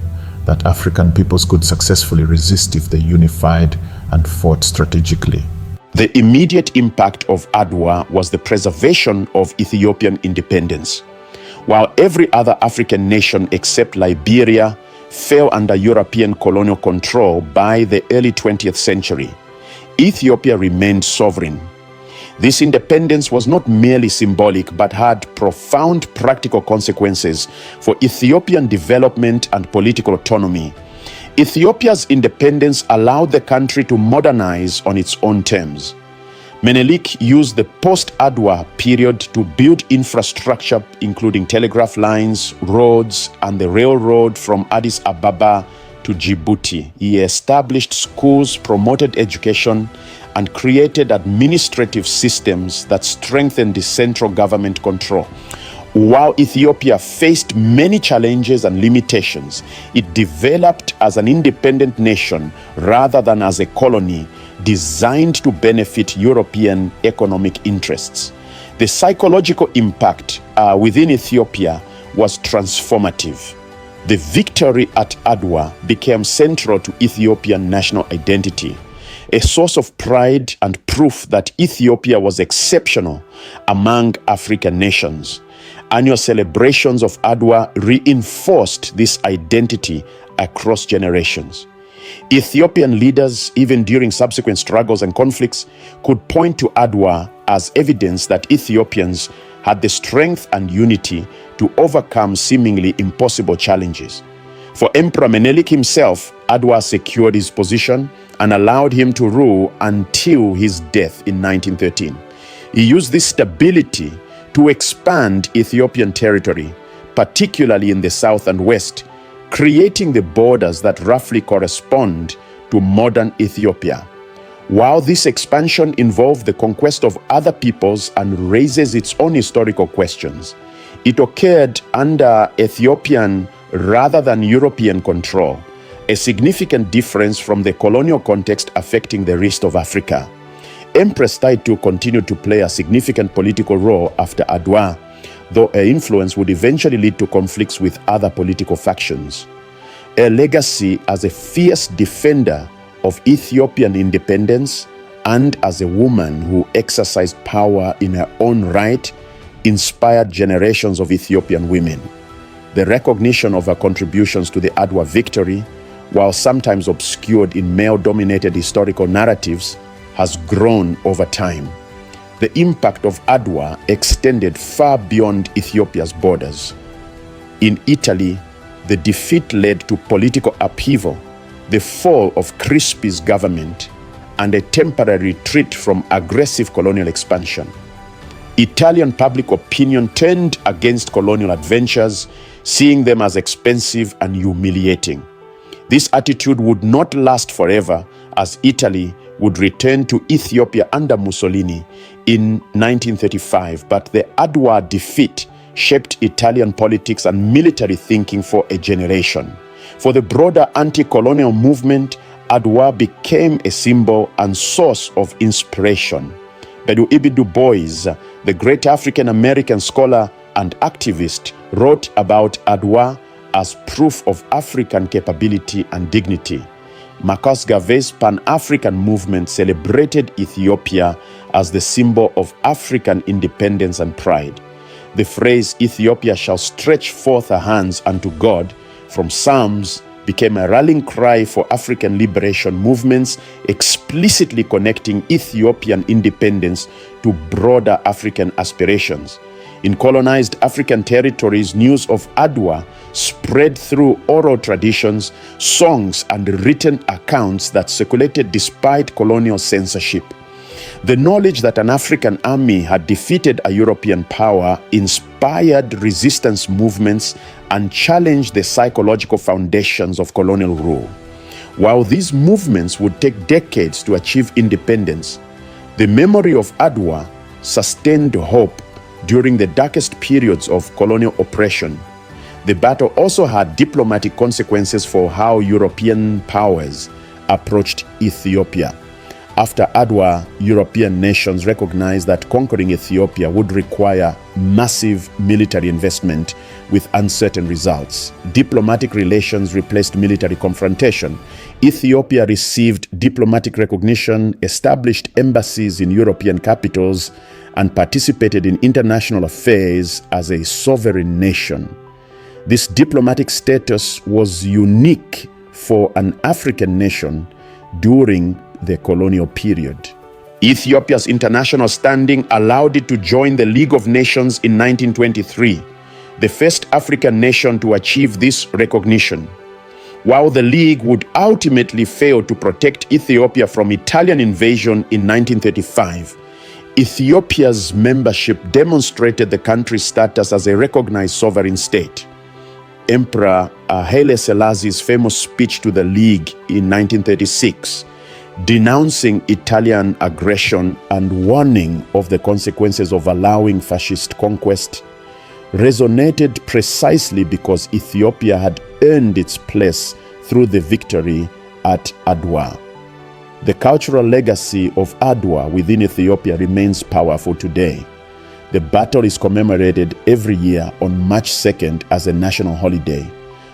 Speaker 1: that African peoples could successfully resist if they unified and fought strategically. The immediate impact of Adwa was the preservation of Ethiopian independence. While every other African nation except Liberia fell under European colonial control by the early 20th century, Ethiopia remained sovereign. This independence was not merely symbolic but had profound practical consequences for Ethiopian development and political autonomy. Ethiopia's independence allowed the country to modernize on its own terms. Menelik used the post-Adwa period to build infrastructure including telegraph lines, roads, and the railroad from Addis Ababa to Djibouti. He established schools, promoted education, and created administrative systems that strengthened the central government control. While Ethiopia faced many challenges and limitations, it developed as an independent nation rather than as a colony designed to benefit European economic interests. The psychological impact within Ethiopia was transformative. The victory at Adwa became central to Ethiopian national identity, a source of pride and proof that Ethiopia was exceptional among African nations. Annual celebrations of Adwa reinforced this identity across generations. Ethiopian leaders, even during subsequent struggles and conflicts, could point to Adwa as evidence that Ethiopians had the strength and unity to overcome seemingly impossible challenges. For Emperor Menelik himself, Adwa secured his position and allowed him to rule until his death in 1913. He used this stability to expand Ethiopian territory, particularly in the south and west, creating the borders that roughly correspond to modern Ethiopia. While this expansion involved the conquest of other peoples and raises its own historical questions, it occurred under Ethiopian rather than European control, a significant difference from the colonial context affecting the rest of Africa. Empress Taytu continued to play a significant political role after Adwa, though her influence would eventually lead to conflicts with other political factions. Her legacy as a fierce defender of Ethiopian independence and as a woman who exercised power in her own right inspired generations of Ethiopian women. The recognition of her contributions to the Adwa victory, while sometimes obscured in male-dominated historical narratives, has grown over time. The impact of Adwa extended far beyond Ethiopia's borders. In Italy, the defeat led to political upheaval, the fall of Crispi's government, and a temporary retreat from aggressive colonial expansion. Italian public opinion turned against colonial adventures, seeing them as expensive and humiliating. This attitude would not last forever, as Italy would return to Ethiopia under Mussolini in 1935, but the Adwa defeat shaped Italian politics and military thinking for a generation. For the broader anti-colonial movement, Adwa became a symbol and source of inspiration. W.E.B. Du Bois, the great African-American scholar and activist, wrote about Adwa as proof of African capability and dignity. Marcus Garvey's Pan-African movement celebrated Ethiopia as the symbol of African independence and pride. The phrase, "Ethiopia shall stretch forth her hands unto God," from Psalms became a rallying cry for African liberation movements, explicitly connecting Ethiopian independence to broader African aspirations. In colonized African territories, news of Adwa spread through oral traditions, songs, and written accounts that circulated despite colonial censorship. The knowledge that an African army had defeated a European power inspired resistance movements and challenged the psychological foundations of colonial rule. While these movements would take decades to achieve independence, the memory of Adwa sustained hope during the darkest periods of colonial oppression. The battle also had diplomatic consequences for how European powers approached Ethiopia. After Adwa, European nations recognized that conquering Ethiopia would require massive military investment with uncertain results. Diplomatic relations replaced military confrontation. Ethiopia received diplomatic recognition, established embassies in European capitals, and participated in international affairs as a sovereign nation. This diplomatic status was unique for an African nation during the colonial period. Ethiopia's international standing allowed it to join the League of Nations in 1923, the first African nation to achieve this recognition. While the League would ultimately fail to protect Ethiopia from Italian invasion in 1935, Ethiopia's membership demonstrated the country's status as a recognized sovereign state. Emperor Haile Selassie's famous speech to the League in 1936, denouncing Italian aggression and warning of the consequences of allowing fascist conquest, resonated precisely because Ethiopia had earned its place through the victory at Adwa. The cultural legacy of Adwa within Ethiopia remains powerful today. The battle is commemorated every year on March 2nd as a national holiday.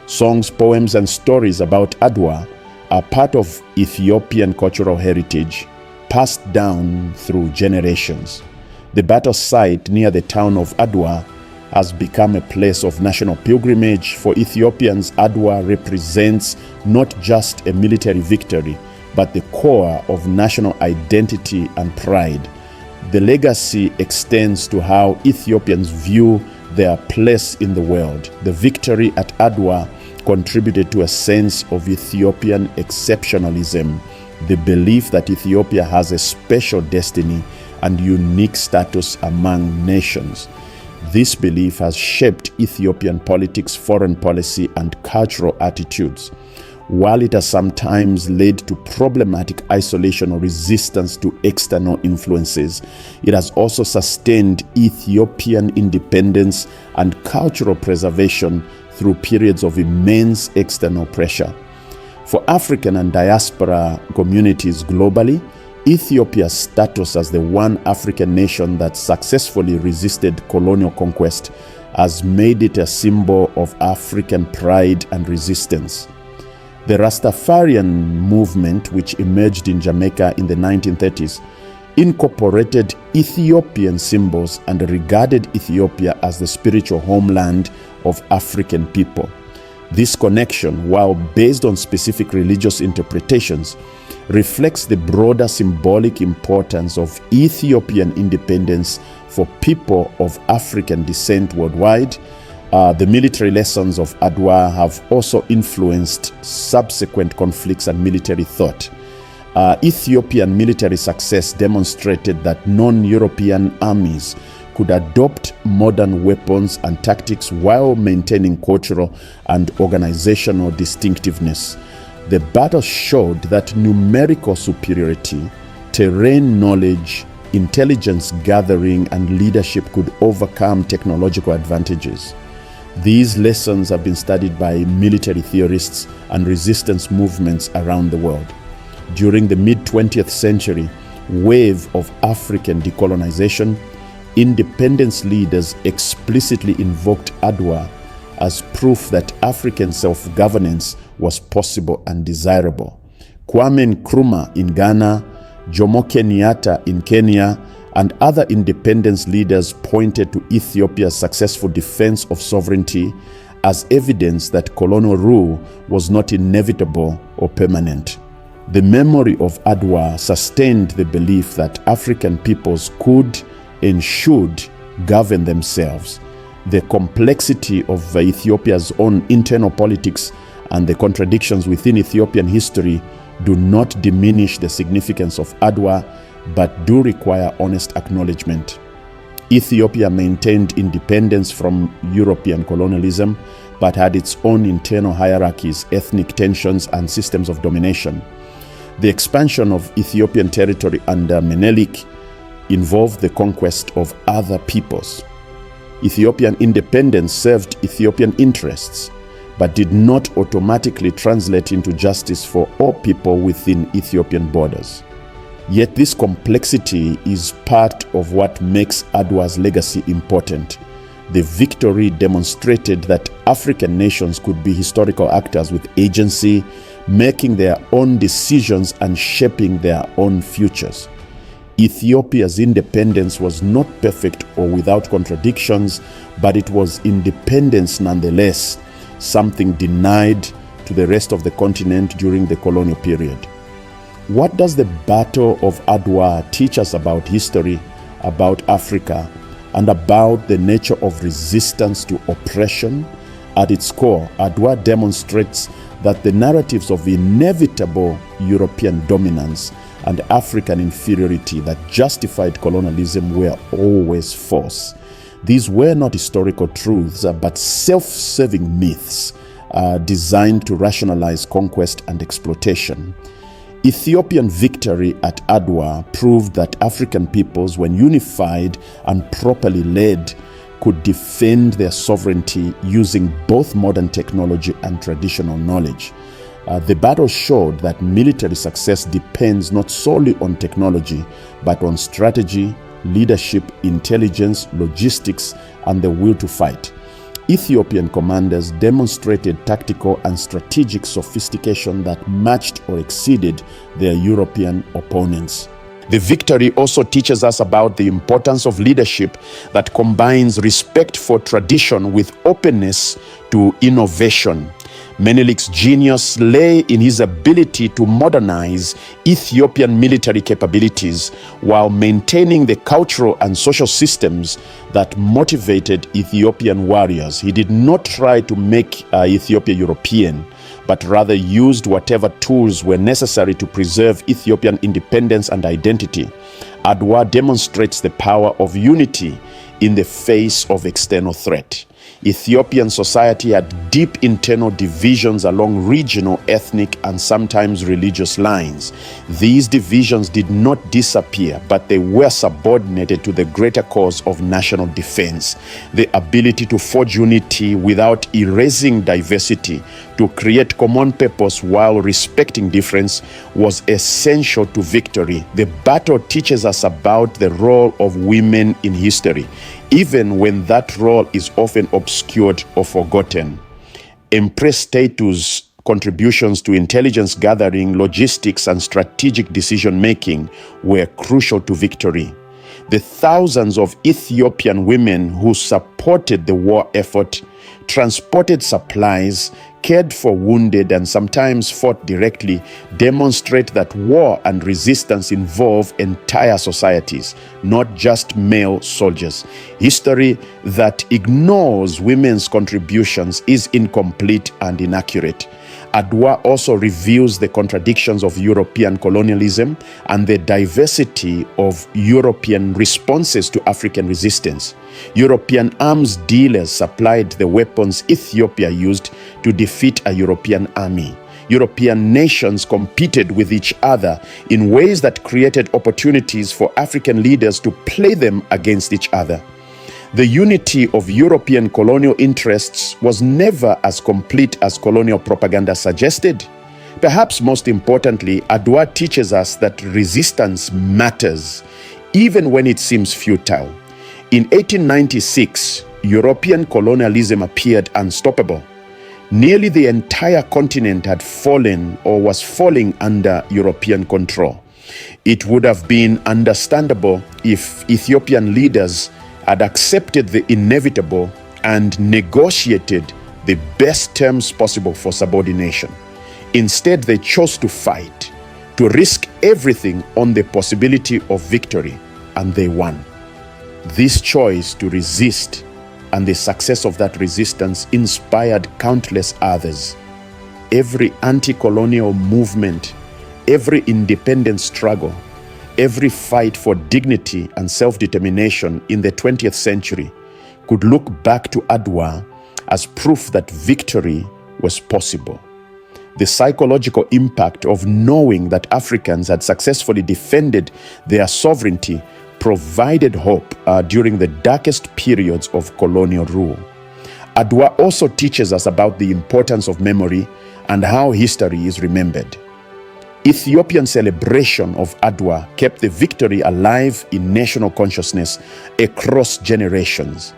Speaker 1: Songs, poems, and stories about Adwa are part of Ethiopian cultural heritage, passed down through generations. The battle site near the town of Adwa has become a place of national pilgrimage. For Ethiopians, Adwa represents not just a military victory, but the core of national identity and pride. The legacy extends to how Ethiopians view their place in the world. The victory at Adwa contributed to a sense of Ethiopian exceptionalism, the belief that Ethiopia has a special destiny and unique status among nations. This belief has shaped Ethiopian politics, foreign policy, and cultural attitudes. While it has sometimes led to problematic isolation or resistance to external influences, it has also sustained Ethiopian independence and cultural preservation through periods of immense external pressure. For African and diaspora communities globally, Ethiopia's status as the one African nation that successfully resisted colonial conquest has made it a symbol of African pride and resistance. The Rastafarian movement, which emerged in Jamaica in the 1930s, incorporated Ethiopian symbols and regarded Ethiopia as the spiritual homeland of African people. This connection, while based on specific religious interpretations, reflects the broader symbolic importance of Ethiopian independence for people of African descent worldwide. The military lessons of Adwa have also influenced subsequent conflicts and military thought. Ethiopian military success demonstrated that non-European armies could adopt modern weapons and tactics while maintaining cultural and organizational distinctiveness. The battle showed that numerical superiority, terrain knowledge, intelligence gathering, and leadership could overcome technological advantages. These lessons have been studied by military theorists and resistance movements around the world. During the mid-20th century wave of African decolonization, independence leaders explicitly invoked Adwa as proof that African self-governance was possible and desirable. Kwame Nkrumah in Ghana, Jomo Kenyatta in Kenya, and other independence leaders pointed to Ethiopia's successful defense of sovereignty as evidence that colonial rule was not inevitable or permanent. The memory of Adwa sustained the belief that African peoples could and should govern themselves. The complexity of Ethiopia's own internal politics and the contradictions within Ethiopian history do not diminish the significance of Adwa, but do require honest acknowledgement. Ethiopia maintained independence from European colonialism, but had its own internal hierarchies, ethnic tensions, and systems of domination. The expansion of Ethiopian territory under Menelik involved the conquest of other peoples. Ethiopian independence served Ethiopian interests, but did not automatically translate into justice for all people within Ethiopian borders. Yet this complexity is part of what makes Adwa's legacy important. The victory demonstrated that African nations could be historical actors with agency, making their own decisions and shaping their own futures. Ethiopia's independence was not perfect or without contradictions, but it was independence nonetheless, something denied to the rest of the continent during the colonial period. What does the Battle of Adwa teach us about history, about Africa, and about the nature of resistance to oppression? At its core, Adwa demonstrates that the narratives of inevitable European dominance and African inferiority that justified colonialism were always false. These were not historical truths, but self-serving myths designed to rationalize conquest and exploitation. Ethiopian victory at Adwa proved that African peoples, when unified and properly led, could defend their sovereignty using both modern technology and traditional knowledge. The battle showed that military success depends not solely on technology, but on strategy, leadership, intelligence, logistics, and the will to fight. Ethiopian commanders demonstrated tactical and strategic sophistication that matched or exceeded their European opponents. The victory also teaches us about the importance of leadership that combines respect for tradition with openness to innovation. Menelik's genius lay in his ability to modernize Ethiopian military capabilities while maintaining the cultural and social systems that motivated Ethiopian warriors. He did not try to make Ethiopia European, but rather used whatever tools were necessary to preserve Ethiopian independence and identity. Adwa demonstrates the power of unity in the face of external threat. Ethiopian society had deep internal divisions along regional, ethnic, and sometimes religious lines. These divisions did not disappear, but they were subordinated to the greater cause of national defense. The ability to forge unity without erasing diversity, to create common purpose while respecting difference, was essential to victory. The battle teaches us about the role of women in history, even when that role is often obscured or forgotten. Empress Taytu's contributions to intelligence gathering, logistics, and strategic decision-making were crucial to victory. The thousands of Ethiopian women who supported the war effort, transported supplies, cared for wounded, and sometimes fought directly, demonstrate that war and resistance involve entire societies, not just male soldiers. History that ignores women's contributions is incomplete and inaccurate. Adwa also reveals the contradictions of European colonialism and the diversity of European responses to African resistance. European arms dealers supplied the weapons Ethiopia used to defeat a European army. European nations competed with each other in ways that created opportunities for African leaders to play them against each other. The unity of European colonial interests was never as complete as colonial propaganda suggested. Perhaps most importantly, Adwa teaches us that resistance matters, even when it seems futile. In 1896, European colonialism appeared unstoppable. Nearly the entire continent had fallen or was falling under European control. It would have been understandable if Ethiopian leaders had accepted the inevitable and negotiated the best terms possible for subordination. Instead, they chose to fight, to risk everything on the possibility of victory, and they won. This choice to resist and the success of that resistance inspired countless others. Every anti-colonial movement, every independence struggle, every fight for dignity and self-determination in the 20th century could look back to Adwa as proof that victory was possible. The psychological impact of knowing that Africans had successfully defended their sovereignty provided hope during the darkest periods of colonial rule. Adwa also teaches us about the importance of memory and how history is remembered. Ethiopian celebration of Adwa kept the victory alive in national consciousness across generations.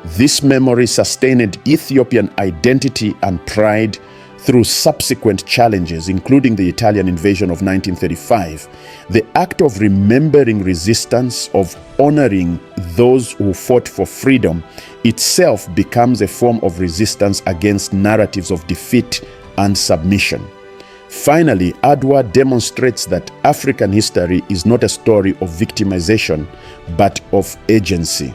Speaker 1: This memory sustained Ethiopian identity and pride through subsequent challenges, including the Italian invasion of 1935, the act of remembering resistance, of honoring those who fought for freedom, itself becomes a form of resistance against narratives of defeat and submission. Finally, Adwa demonstrates that African history is not a story of victimization, but of agency.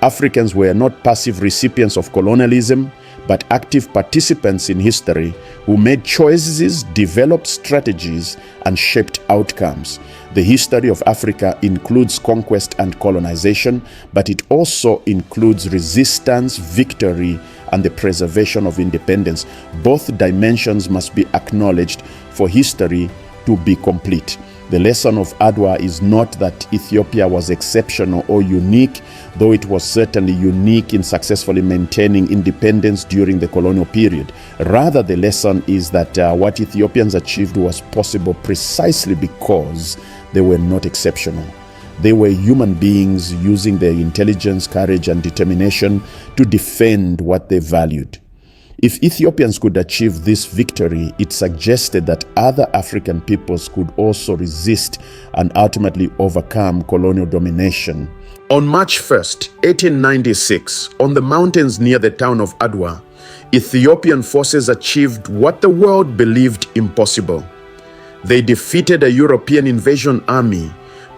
Speaker 1: Africans were not passive recipients of colonialism, but active participants in history who made choices, developed strategies, and shaped outcomes. The history of Africa includes conquest and colonization, but it also includes resistance, victory, and the preservation of independence. Both dimensions must be acknowledged for history to be complete. The lesson of Adwa is not that Ethiopia was exceptional or unique, though it was certainly unique in successfully maintaining independence during the colonial period. Rather, the lesson is that what Ethiopians achieved was possible precisely because they were not exceptional. They were human beings using their intelligence, courage, and determination to defend what they valued. If Ethiopians could achieve this victory, it suggested that other African peoples could also resist and ultimately overcome colonial domination. On March 1st, 1896, on the mountains near the town of Adwa, Ethiopian forces achieved what the world believed impossible. They defeated a European invasion army,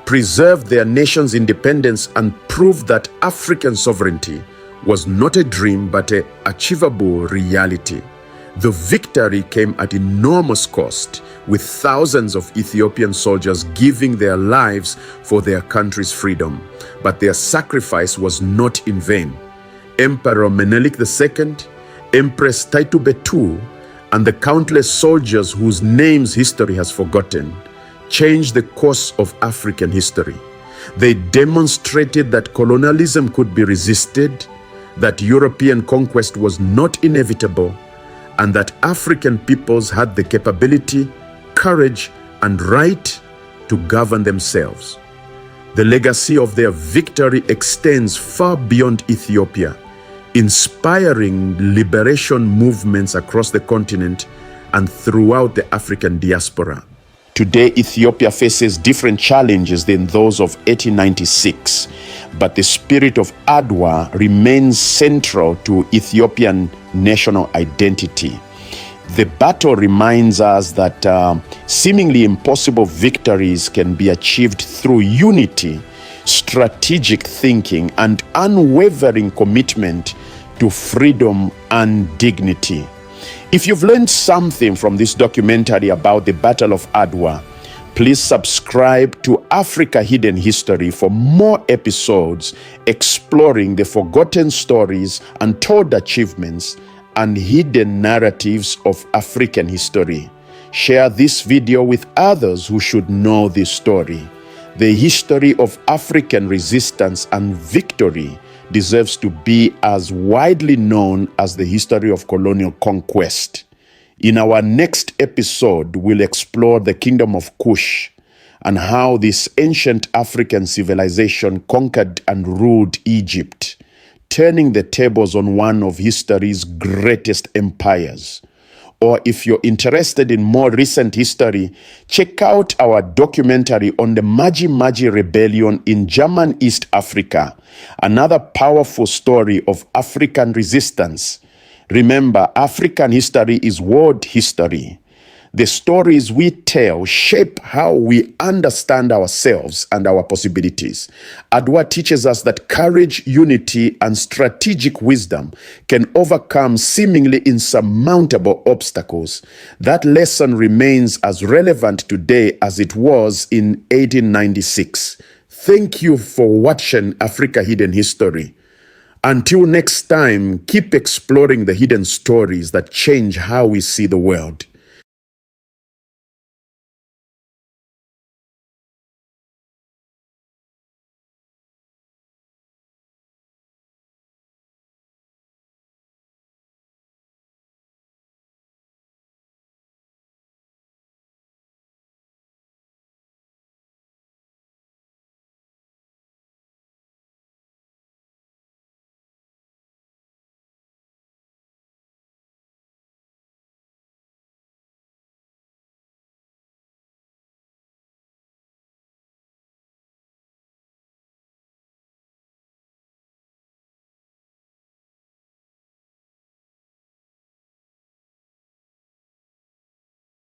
Speaker 1: preserved their nation's independence, and proved that African sovereignty was not a dream but an achievable reality. The victory came at enormous cost, with thousands of Ethiopian soldiers giving their lives for their country's freedom. But their sacrifice was not in vain. Emperor Menelik II, Empress Taytu Betul, and the countless soldiers whose names history has forgotten changed the course of African history. They demonstrated that colonialism could be resisted, that European conquest was not inevitable, and that African peoples had the capability, courage, and right to govern themselves. The legacy of their victory extends far beyond Ethiopia, inspiring liberation movements across the continent and throughout the African diaspora. Today, Ethiopia faces different challenges than those of 1896, but the spirit of Adwa remains central to Ethiopian national identity. The battle reminds us that seemingly impossible victories can be achieved through unity, strategic thinking, and unwavering commitment to freedom and dignity. If you've learned something from this documentary about the Battle of Adwa, please subscribe to Africa Hidden History for more episodes exploring the forgotten stories, untold achievements, and hidden narratives of African history. Share this video with others who should know this story. The history of African resistance and victory deserves to be as widely known as the history of colonial conquest. In our next episode, we'll explore the Kingdom of Kush and how this ancient African civilization conquered and ruled Egypt, turning the tables on one of history's greatest empires. Or if you're interested in more recent history, check out our documentary on the Maji Maji Rebellion in German East Africa, another powerful story of African resistance. Remember, African history is world history. The stories we tell shape how we understand ourselves and our possibilities. Adwa teaches us that courage, unity, and strategic wisdom can overcome seemingly insurmountable obstacles. That lesson remains as relevant today as it was in 1896. Thank you for watching Africa Hidden History. Until next time, keep exploring the hidden stories that change how we see the world.